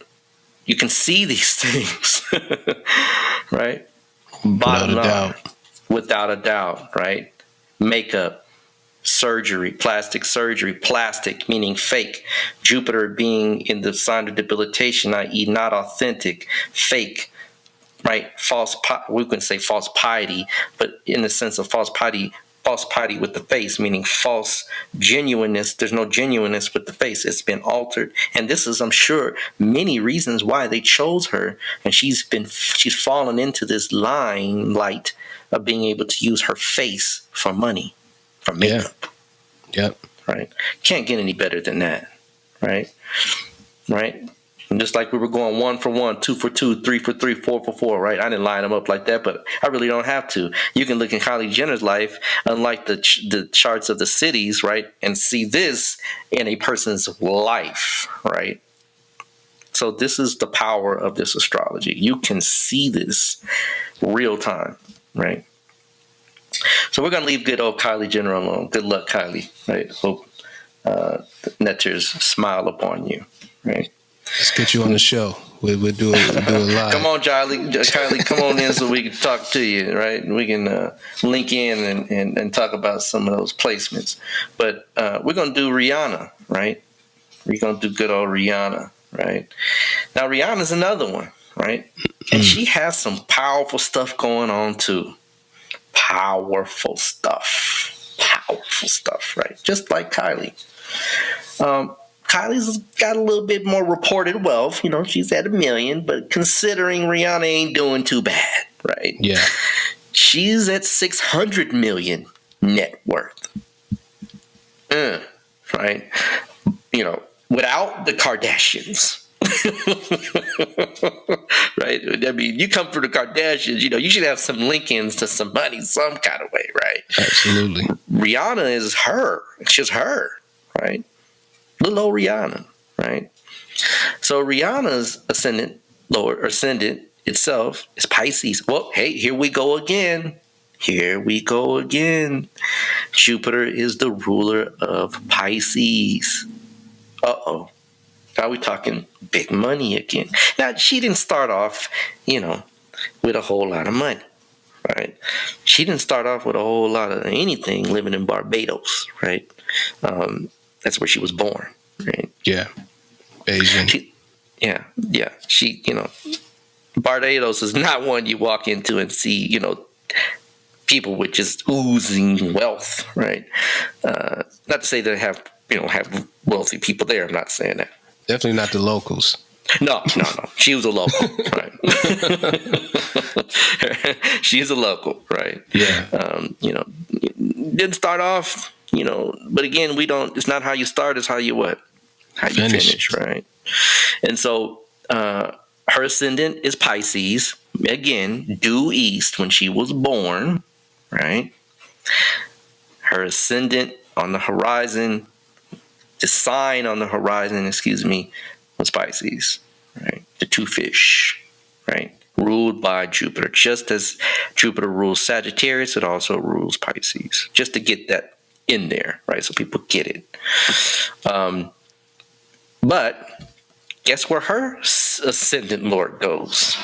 you can see these things, right? Bottom line, without a doubt, right? Makeup, surgery, plastic meaning fake. Jupiter being in the sign of debilitation, i.e. not authentic, fake, right? We can say false piety, but in the sense of false piety with the face, meaning false genuineness. There's no genuineness with the face. It's been altered. And this is, I'm sure, many reasons why they chose her. And she's fallen into this limelight of being able to use her face for money, for makeup. Yeah. Yep. Right. Can't get any better than that. Right. Right. And just like we were going 1 for 1, 2 for 2, 3 for 3, 4 for 4, right? I didn't line them up like that, but I really don't have to. You can look in Kylie Jenner's life, unlike the charts of the cities, right, and see this in a person's life, right? So this is the power of this astrology. You can see this real time, right? So we're going to leave good old Kylie Jenner alone. Good luck, Kylie, right? Hope Neters smile upon you, right? Let's get you on the show. We'll do it live. Come on, Kylie, come on in so we can talk to you, right? We can link in and talk about some of those placements. But we're going to do Rihanna, right? We're going to do good old Rihanna, right? Now, Rihanna's another one, right? And she has some powerful stuff going on, too. Powerful stuff, right? Just like Kylie. Kylie's got a little bit more reported wealth. You know, she's at $1 million, but considering Rihanna ain't doing too bad, right? Yeah. She's at 600 million net worth. Right? You know, without the Kardashians. Right? I mean, you come from the Kardashians, you know, you should have some Lincolns to some money some kind of way, right? Absolutely. Rihanna is her. It's just her, right? Little old Rihanna, right? So Rihanna's ascendant itself is Pisces. Well, hey, here we go again. Here we go again. Jupiter is the ruler of Pisces. Uh-oh. Now we're talking big money again. Now, she didn't start off, you know, with a whole lot of money, right? She didn't start off with a whole lot of anything living in Barbados, right? That's where she was born, right? Yeah. Asian. She, you know, Barbados is not one you walk into and see, you know, people with just oozing wealth, right? Not to say they have wealthy people there. I'm not saying that. Definitely not the locals. No. She was a local, right? She's a local, right? Yeah. You know, didn't start off, you know, but again, it's not how you start, it's how you what? How you finish, right? And so her ascendant is Pisces. Again, due east when she was born, right? Her ascendant on the horizon, the sign on the horizon, was Pisces, right? The two fish, right? Ruled by Jupiter. Just as Jupiter rules Sagittarius, it also rules Pisces. Just to get that in there, right? So people get it. But guess where her ascendant lord goes?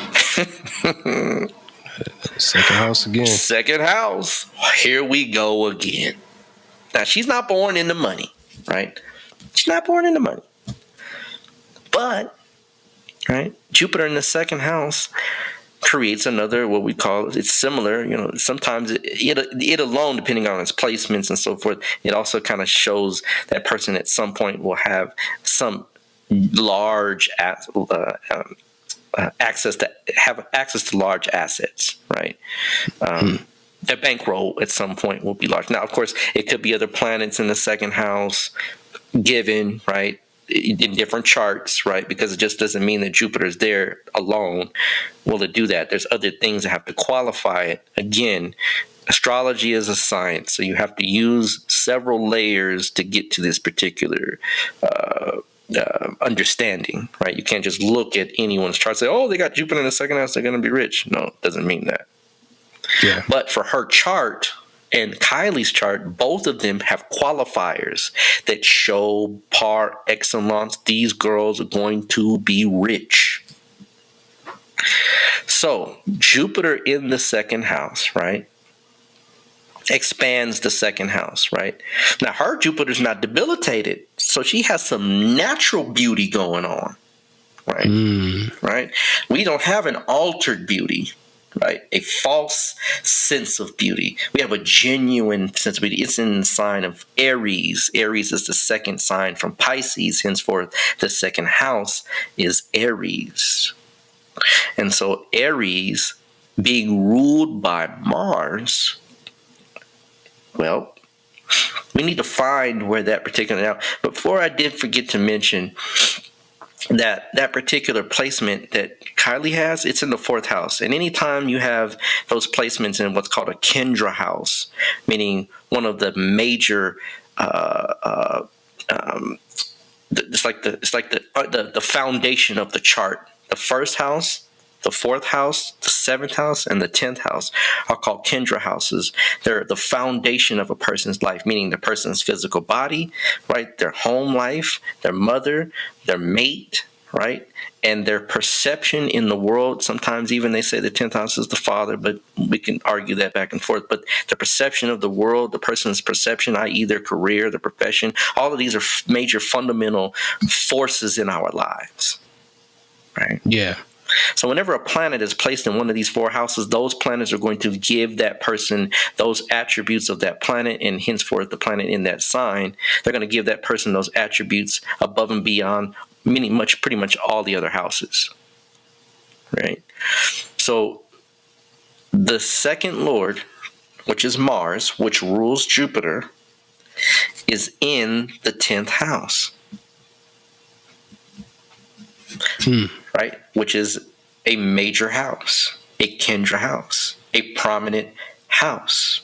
Second house again. Second house. Here we go again. Now, she's not born into money, right? She's not born into money. But, right, Jupiter in the second house creates another, what we call, it's similar, you know, sometimes it alone, depending on its placements and so forth, it also kind of shows that person at some point will have some large access to large assets, right? Their bankroll at some point will be large. Now, of course, it could be other planets in the second house given, right, in different charts, right? Because it just doesn't mean that Jupiter's there alone. Will it do that? There's other things that have to qualify it. Again, astrology is a science, so you have to use several layers to get to this particular understanding, right? You can't just look at anyone's chart and say, oh, they got Jupiter in the second house, they're going to be rich. No, it doesn't mean that. Yeah. But for her chart and Kylie's chart, both of them have qualifiers that show par excellence, these girls are going to be rich. So Jupiter in the second house, right, expands the second house, right? Now her Jupiter's not debilitated, so she has some natural beauty going on, right? Right? We don't have an altered beauty, right? A false sense of beauty. We have a genuine sense of beauty. It's in the sign of Aries. Aries is the second sign from Pisces. Henceforth, the second house is Aries. And so Aries, being ruled by Mars, well, we need to find where that particular... Now, before I did forget to mention that particular placement that Kylie has, it's in the fourth house. And anytime you have those placements in what's called a Kendra house, meaning one of the major, it's like the foundation of the chart. The first house, the fourth house, the seventh house, and the 10th house are called Kendra houses. They're the foundation of a person's life, meaning the person's physical body, right? Their home life, their mother, their mate, right? And their perception in the world. Sometimes even they say the 10th house is the father, but we can argue that back and forth. But the perception of the world, the person's perception, i.e. their career, their profession, all of these are major fundamental forces in our lives, right? Yeah. So whenever a planet is placed in one of these 4 houses, those planets are going to give that person those attributes of that planet, and henceforth the planet in that sign, they're going to give that person those attributes above and beyond pretty much all the other houses. Right? So the second lord, which is Mars, which rules Jupiter, is in the 10th house. Right? Which is a major house, a Kendra house, a prominent house.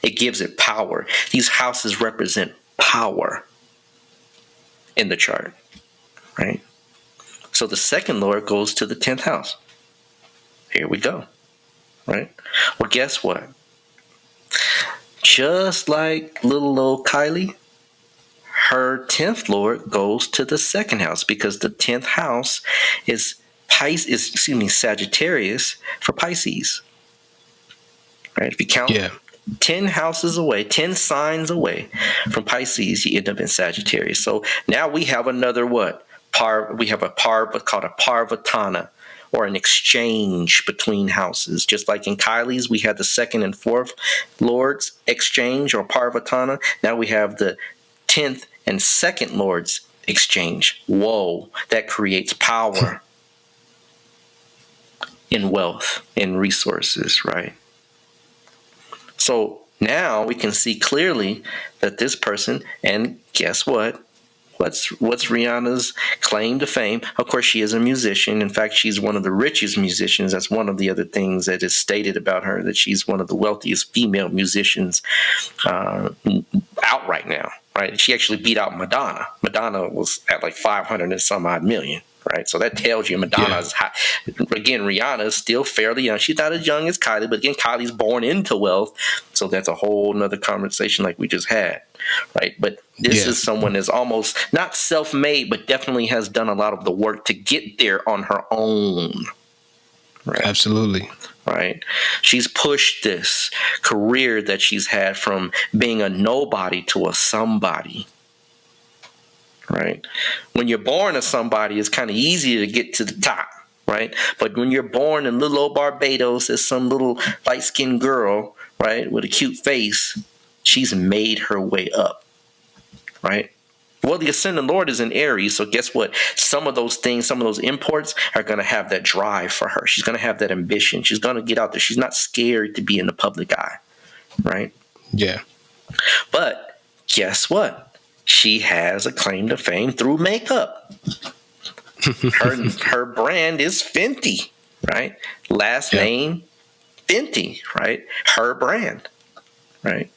It gives it power. These houses represent power in the chart, right? So the second lord goes to the 10th house. Here we go, right? Well, guess what? Just like little old Kylie, her 10th lord goes to the second house, because the 10th house is Sagittarius for Pisces. Right? If you count 10 houses away, 10 signs away from Pisces, you end up in Sagittarius. So now we have another what? We have a called a parvatana, or an exchange between houses. Just like in Kylie's, we had the second and fourth lords exchange, or parvatana. Now we have the 10th and second lords exchange. Whoa, that creates power in wealth, in resources, right? So now we can see clearly that this person, and guess what? What's Rihanna's claim to fame? Of course, she is a musician. In fact, she's one of the richest musicians. That's one of the other things that is stated about her, that she's one of the wealthiest female musicians out right now, right? She actually beat out Madonna. Madonna was at like 500 and some odd million. Right, so that tells you Madonna's high. Again, Rihanna is still fairly young. She's not as young as Kylie, but again, Kylie's born into wealth, so that's a whole nother conversation like we just had, right? But this is someone that's almost not self-made, but definitely has done a lot of the work to get there on her own. Right? Absolutely. Right. She's pushed this career that she's had from being a nobody to a somebody. Right. When you're born as somebody, it's kind of easier to get to the top. Right. But when you're born in little old Barbados as some little light skinned girl, right, with a cute face, she's made her way up. Right. Well, the ascendant lord is in Aries. So guess what? Some of those things, some of those imports are going to have that drive for her. She's going to have that ambition. She's going to get out there. She's not scared to be in the public eye. Right. Yeah. But guess what? She has a claim to fame through makeup. Her brand is Fenty, right? Last name Fenty, right? Her brand, right?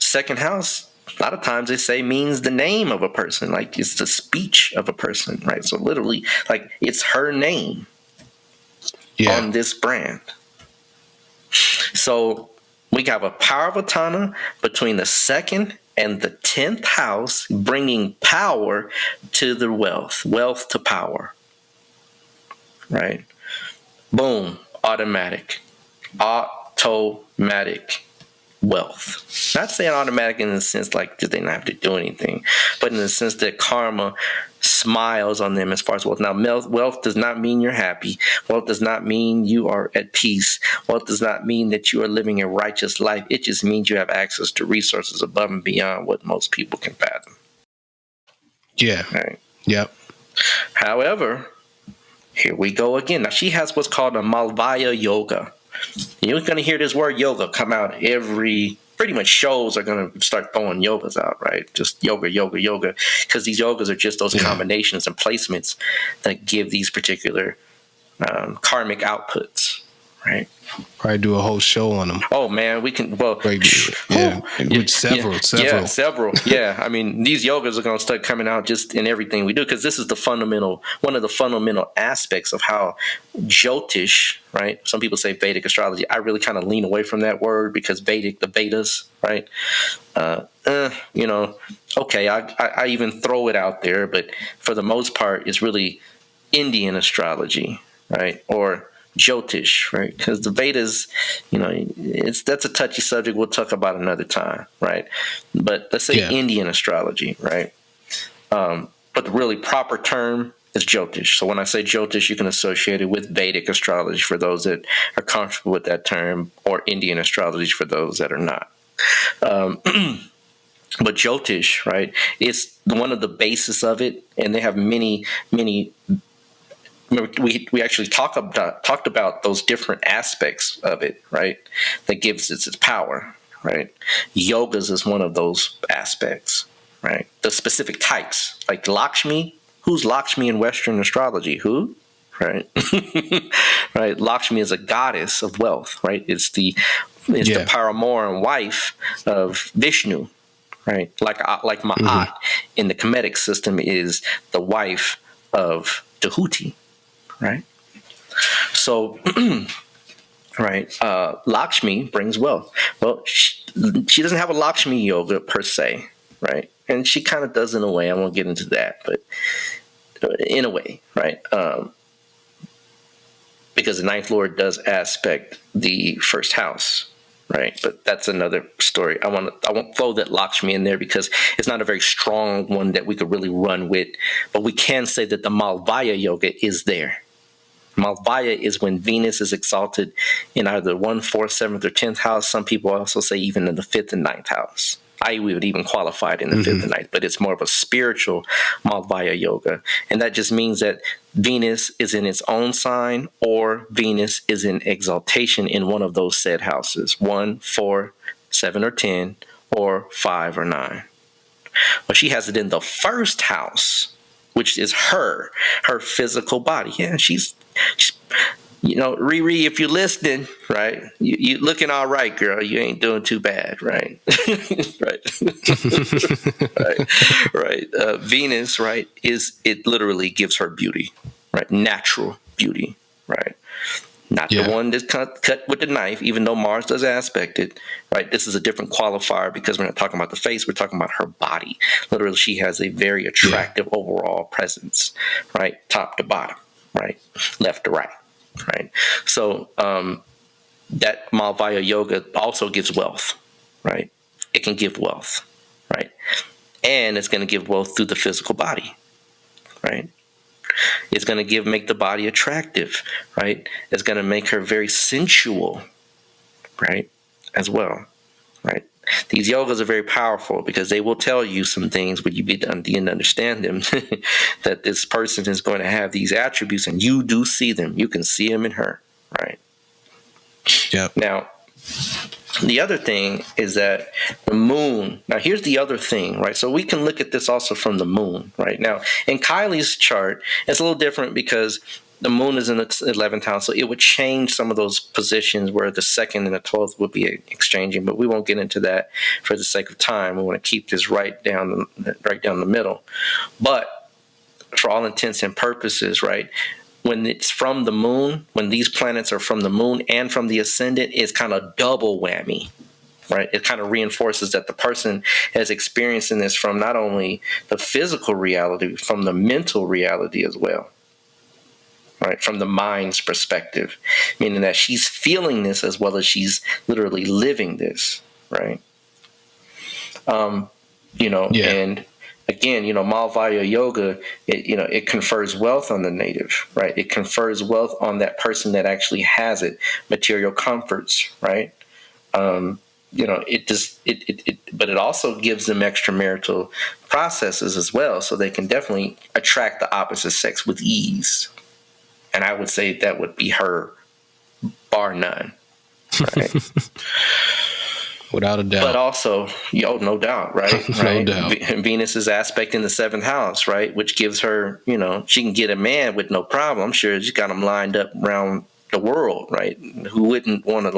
Second house, a lot of times they say means the name of a person, like it's the speech of a person, right? So literally, like it's her name on this brand. So we have a parvatana between the second and the 10th house, bringing power to the wealth to power. Right? Boom, automatic wealth. Not saying automatic in the sense like that they don't have to do anything, but in the sense that karma smiles on them as far as wealth. Now, wealth does not mean you're happy. Wealth does not mean you are at peace. Wealth does not mean that you are living a righteous life. It just means you have access to resources above and beyond what most people can fathom. Yeah. Right. Yep. However, here we go again. Now, she has what's called a Malvaya yoga. You're going to hear this word yoga come out pretty much shows are going to start throwing yogas out, right? Just yoga, because these yogas are just those combinations and placements that give these particular karmic outputs, right? Probably do a whole show on them. Oh man, we can. Well, several. Yeah, I mean, these yogas are going to start coming out just in everything we do, because this is one of the fundamental aspects of how Jyotish, right? Some people say Vedic astrology. I really kind of lean away from that word, because Vedic, the Vedas, right? Okay, I even throw it out there, but for the most part, it's really Indian astrology, right? Or Jyotish, right? Because the Vedas, that's a touchy subject we'll talk about another time, right? But let's say Indian astrology, right? But the really proper term is Jyotish. So when I say Jyotish, you can associate it with Vedic astrology for those that are comfortable with that term, or Indian astrology for those that are not. But Jyotish, right, is one of the basis of it, and they have many. We actually talked about those different aspects of it, right? That gives it its power, right? Yogas is one of those aspects, right? The specific types, like Lakshmi. Who's Lakshmi in Western astrology? Who? Right, right. Lakshmi is a goddess of wealth, right? It's the paramour and wife of Vishnu, right? Like Ma'at in the Kemetic system is the wife of Tahuti, right? So, right, Lakshmi brings wealth. Well, she doesn't have a Lakshmi yoga per se, right? And she kind of does in a way. I won't get into that, but in a way, right? Because the ninth lord does aspect the first house, right? But that's another story. I won't throw that Lakshmi in there because it's not a very strong one that we could really run with. But we can say that the Malvaya yoga is there. Malvaya is when Venus is exalted in either 1, 4, 7th, or 10th house. Some people also say even in the 5th and 9th house. We would even qualify it in the 5th and 9th, but it's more of a spiritual Malvaya yoga. And that just means that Venus is in its own sign, or Venus is in exaltation in one of those said houses, 1, 4, 7, or 10, or 5 or 9. But she has it in the first house, which is her physical body. Yeah, she's Riri, if you're listening, right, you looking all right, girl. You ain't doing too bad, right? right. Venus, right, it literally gives her beauty, right? Natural beauty, right? Not the one that's cut with the knife, even though Mars does aspect it, right? This is a different qualifier because we're not talking about the face, we're talking about her body. Literally, she has a very attractive overall presence, right? Top to bottom, right? Left to right, right? So that Malvaya yoga also gives wealth, right? It can give wealth, right? And it's going to give wealth through the physical body, right? It's going to make the body attractive, right? It's going to make her very sensual, right? As well, right? These yogas are very powerful because they will tell you some things when you begin to understand them, that this person is going to have these attributes, and you do see them. You can see them in her, right? Yeah. Now, the other thing is that the moon, now here's the other thing, right? So we can look at this also from the moon, right? Now, in Kylie's chart, it's a little different because the moon is in the 11th house, so it would change some of those positions where the 2nd and the 12th would be exchanging, but we won't get into that for the sake of time. We want to keep this right down the middle. But for all intents and purposes, right, when it's from the moon, when these planets are from the moon and from the ascendant, it's kind of double whammy, right? It kind of reinforces that the person is experiencing this from not only the physical reality, from the mental reality as well, right? From the mind's perspective, meaning that she's feeling this as well as she's literally living this, right? And again, Malvaya yoga, it confers wealth on the native, right? It confers wealth on that person that actually has it, material comforts, right? But it also gives them extramarital processes as well, so they can definitely attract the opposite sex with ease. And I would say that would be her, bar none, right? Without a doubt. But also, no doubt, right? No doubt. Venus is aspect in the 7th house, right? Which gives her, she can get a man with no problem. I'm sure she's got them lined up around the world, right? Who wouldn't want to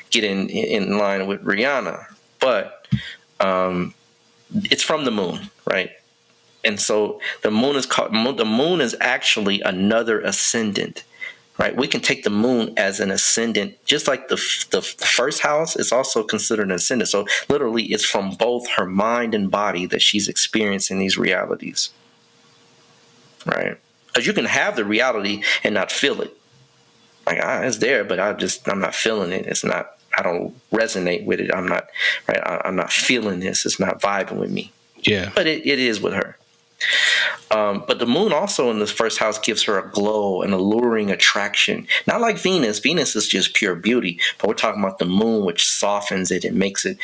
get in line with Rihanna? But it's from the moon, right? And so the moon is actually another ascendant. Right, we can take the moon as an ascendant, just like the first house is also considered an ascendant. So literally, it's from both her mind and body that she's experiencing these realities. Right, because you can have the reality and not feel it. Like it's there, but I'm not feeling it. It's not. I don't resonate with it. I'm not right. I'm not feeling this. It's not vibing with me. Yeah, but it is with her. But the moon also in the first house gives her a glow, an alluring attraction. Not like Venus. Venus is just pure beauty. But we're talking about the moon, which softens it and makes it,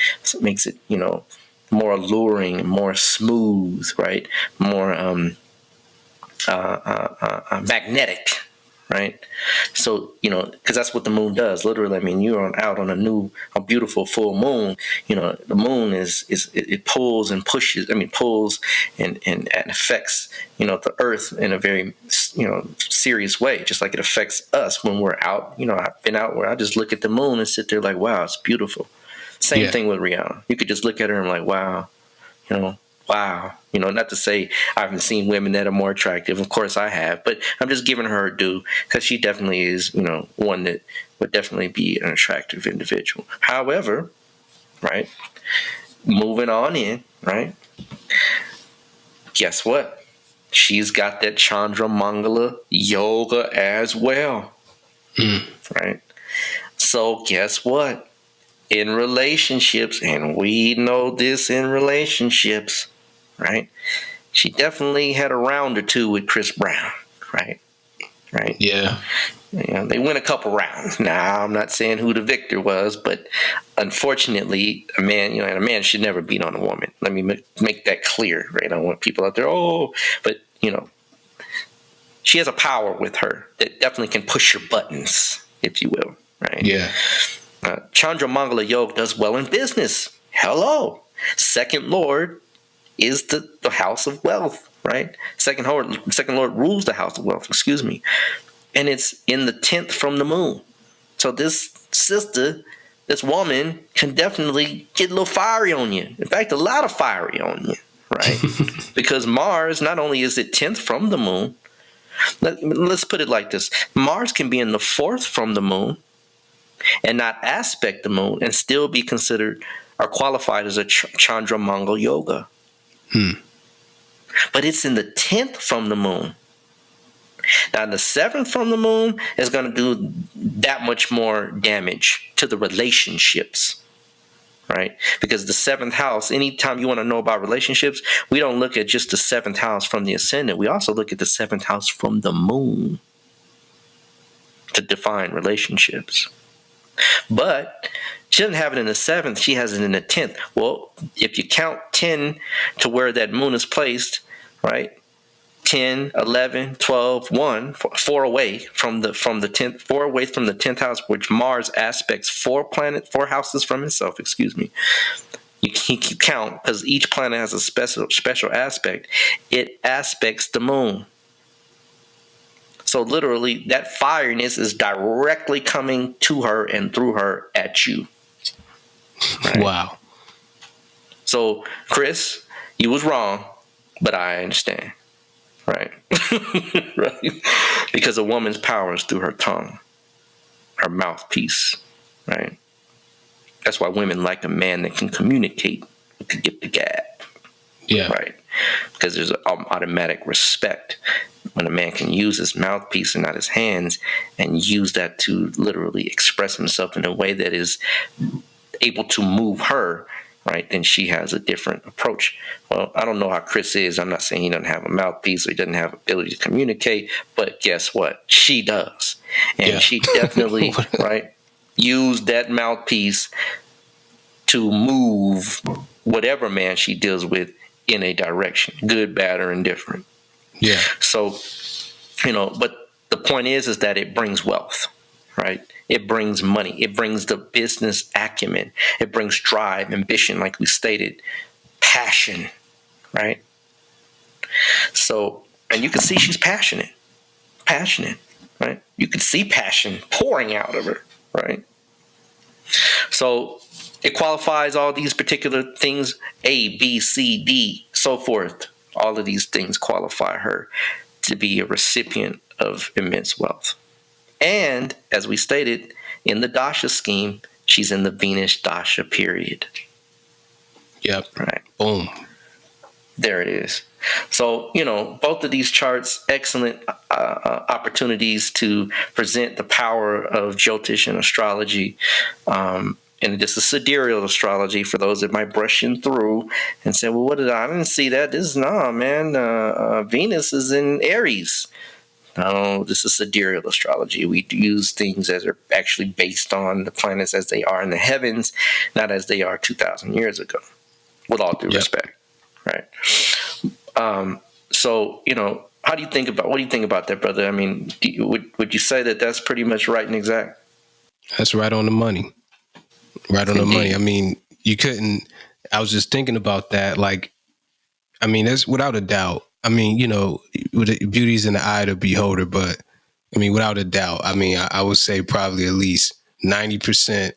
more alluring, more smooth, right? More magnetic, right? So, because that's what the moon does. Literally, I mean, you're out on a beautiful full moon. The moon it pulls and pushes. I mean, pulls and affects, the earth in a very, serious way, just like it affects us when we're out. I've been out where I just look at the moon and sit there like, wow, it's beautiful. Same thing with Rihanna. You could just look at her and like, wow, wow. Not to say I haven't seen women that are more attractive. Of course I have, but I'm just giving her a due because she definitely is, one that would definitely be an attractive individual. However, right, moving on in, right, guess what? She's got that Chandra Mangala yoga as well, right? So guess what? In relationships, and we know this in relationships, right? She definitely had a round or two with Chris Brown, right? Right? Yeah. They went a couple rounds. Now, I'm not saying who the victor was, but unfortunately, a man should never beat on a woman. Let me make that clear, right? I don't want people out there, but she has a power with her that definitely can push your buttons, if you will, right? Yeah. Chandra Mangala Yoga does well in business. Hello. Second Lord is the house of wealth, right? Second Lord rules the house of wealth, excuse me. And it's in the 10th from the moon. So this woman can definitely get a little fiery on you. In fact, a lot of fiery on you, right? Because Mars, not only is it 10th from the moon, let's put it like this. Mars can be in the 4th from the moon and not aspect the moon and still be considered or qualified as a Chandra Mangal yoga. But it's in the 10th from the moon. Now, the 7th from the moon is going to do that much more damage to the relationships, right? Because the 7th house, anytime you want to know about relationships, we don't look at just the 7th house from the ascendant. We also look at the 7th house from the moon to define relationships. But she doesn't have it in the 7th. She has it in the 10th. Well, if you count 10 to where that moon is placed, right? 10, 11, 12, 1, 4 away from the 10th, 4 away from the 10th house, which Mars aspects 4 houses from itself, excuse me. You count because each planet has a special aspect. It aspects the moon. So literally, that fireness is directly coming to her and through her at you. Right? Wow. So, Chris, you was wrong, but I understand. Right? Right? Because a woman's power is through her tongue, her mouthpiece. Right? That's why women like a man that can communicate, who can get the gab. Yeah. Right? Because there's an automatic respect when a man can use his mouthpiece and not his hands and use that to literally express himself in a way that is able to move her, right? Then she has a different approach. Well, I don't know how Chris is. I'm not saying he doesn't have a mouthpiece or he doesn't have ability to communicate, but guess what? She does. And she definitely, right, used that mouthpiece to move whatever man she deals with in a direction, good, bad, or indifferent. Yeah. So, but the point is that it brings wealth, right? It brings money. It brings the business acumen. It brings drive, ambition, like we stated, passion, right? So, and you can see she's passionate, right? You can see passion pouring out of her, right? So it qualifies all these particular things, A, B, C, D, so forth. All of these things qualify her to be a recipient of immense wealth. And as we stated in the Dasha scheme, she's in the Venus Dasha period. Yep. Right. Boom. There it is. So, both of these charts, excellent opportunities to present the power of Jyotish and astrology and this is sidereal astrology for those that might brush in through and say, well, I didn't see that. Venus is in Aries. No, this is sidereal astrology. We use things that are actually based on the planets as they are in the heavens, not as they are 2,000 years ago, with all due respect, right? So, what do you think about that, brother? I mean, would you say that that's pretty much right and exact? That's right on the money. Right on the money. I mean, I was just thinking about that. Like, I mean, that's without a doubt. I mean, beauty's in the eye of the beholder, but I mean, without a doubt, I mean, I would say probably at least 90%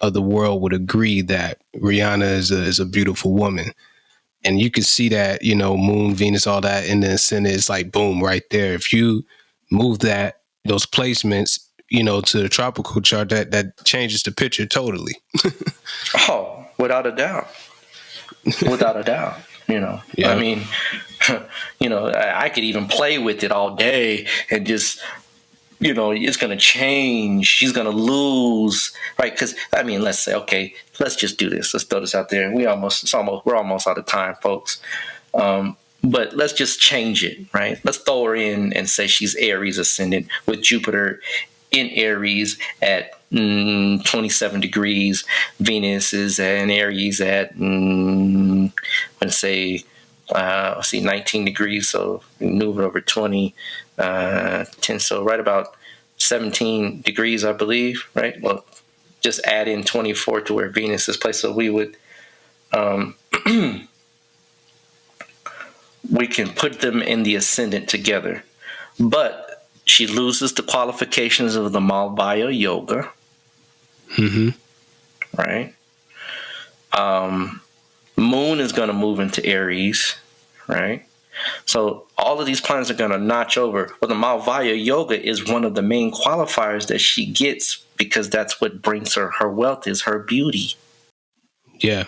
of the world would agree that Rihanna is a beautiful woman. And you can see that, Moon, Venus, all that in the ascendant, it's like, boom, right there. If you move those placements, to the tropical chart, that changes the picture totally. Oh, without a doubt. Without a doubt. Yeah. I mean, I could even play with it all day and just, it's going to change. She's going to lose, right? Because, I mean, let's say, okay, let's just do this. Let's throw this out there. We're almost out of time, folks. But let's just change it, right? Let's throw her in and say she's Aries ascendant with Jupiter in Aries at 27 degrees. Venus is in Aries at, let's say, 19 degrees. So we move it over 20, 10. So right about 17 degrees, I believe, right? Well, just add in 24 to where Venus is placed. So we would, we can put them in the ascendant together. But she loses the qualifications of the Malvaya Yoga. Mm-hmm. Right? Moon is going to move into Aries, right? So all of these planets are going to notch over. Well, the Malvaya Yoga is one of the main qualifiers that she gets because that's what brings her wealth, is her beauty. Yeah.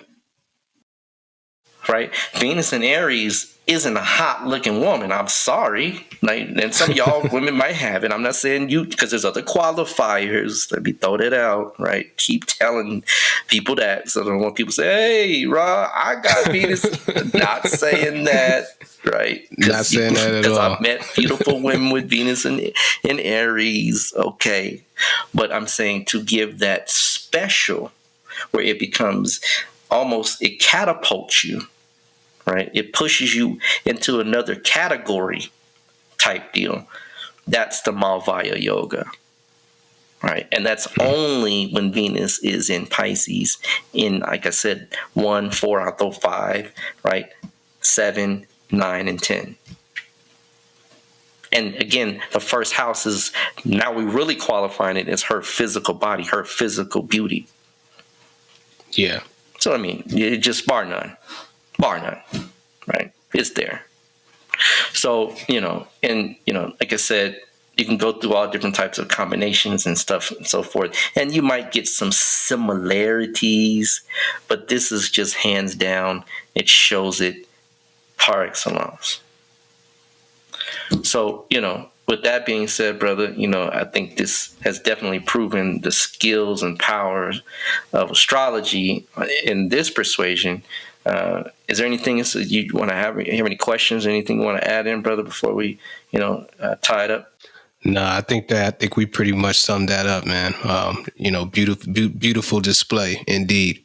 Right? Venus in Aries isn't a hot looking woman. I'm sorry. Like, and some of y'all women might have it. I'm not saying you, because there's other qualifiers. Let me throw that out, right? Keep telling people that. So then when people say, hey, Ra, I got Venus. Not saying that, right? Not saying that at all. Because I've met beautiful women with Venus in Aries. Okay. But I'm saying to give that special where it becomes almost, it catapults you. Right? It pushes you into another category type deal. That's the Malvaya Yoga. Right? And that's only when Venus is in Pisces in, like I said, 1, 4, I'll throw 5, right? 7, 9, and 10. And again, the first house is, now we're really qualifying it as her physical body, her physical beauty. Yeah. So, I mean, it just bar none, right? It's there. So, like I said, you can go through all different types of combinations and stuff and so forth, and you might get some similarities, but this is just hands down, it shows it par excellence. So, with that being said, brother, I think this has definitely proven the skills and powers of astrology in this persuasion. Is there anything else that you want to have any questions, anything you want to add in, brother, before we, tie it up? No, I think we pretty much summed that up, man. Beautiful display, indeed.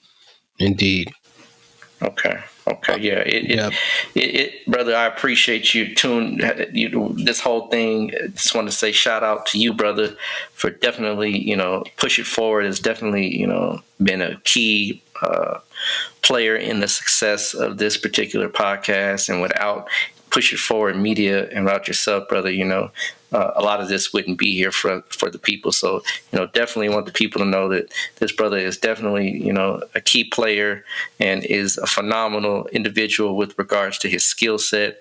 Okay. Yeah. Brother, I appreciate you this whole thing. Just want to say shout out to you, brother, for definitely, push it forward. It's definitely, been a key player in the success of this particular podcast. And without Push It Forward Media and without yourself, brother, a lot of this wouldn't be here for the people. So, definitely want the people to know that this brother is definitely, a key player and is a phenomenal individual with regards to his skill set,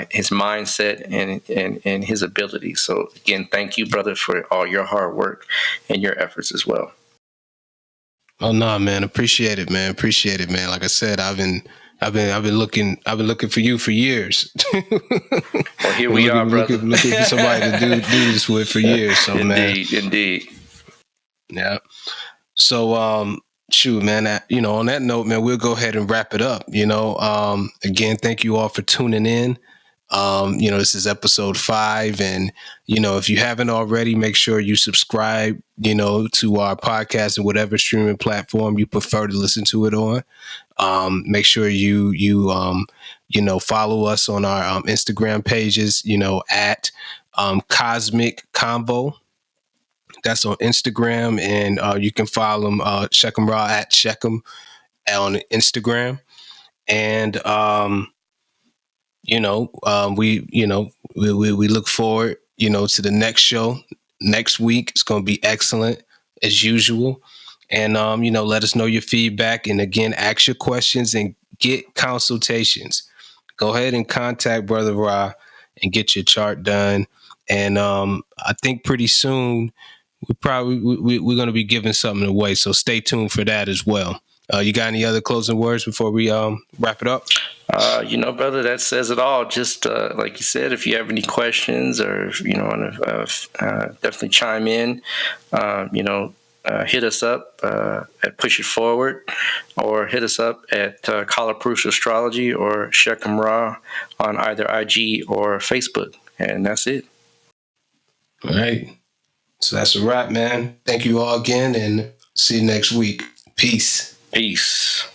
his mindset, and his ability. So, again, thank you, brother, for all your hard work and your efforts as well. Oh no, man! Appreciate it, man. Like I said, I've been looking for you for years. Well, here we are, brother. Looking for somebody to do this with for years. So, indeed. Yeah. So, Shoot, man, on that note, man, we'll go ahead and wrap it up. Again, thank you all for tuning in. This is episode 5. And, if you haven't already, make sure you subscribe, to our podcast and whatever streaming platform you prefer to listen to it on. Make sure you follow us on our Instagram pages, at Cosmic Convo. That's on Instagram, and you can follow them, Shechem Raw at Shechem on Instagram. And we look forward, to the next show next week. It's going to be excellent as usual. And let us know your feedback, and again, ask your questions and get consultations. Go ahead and contact Brother Ra and get your chart done. And I think pretty soon we're going to be giving something away, so stay tuned for that as well. You got any other closing words before we wrap it up? Brother, that says it all. Just like you said, if you have any questions or want to definitely chime in, hit us up at Push It Forward, or hit us up at Collar Proof Astrology or Shechem Ra on either IG or Facebook, and that's it. All right. So that's a wrap, man. Thank you all again, and see you next week. Peace. Peace.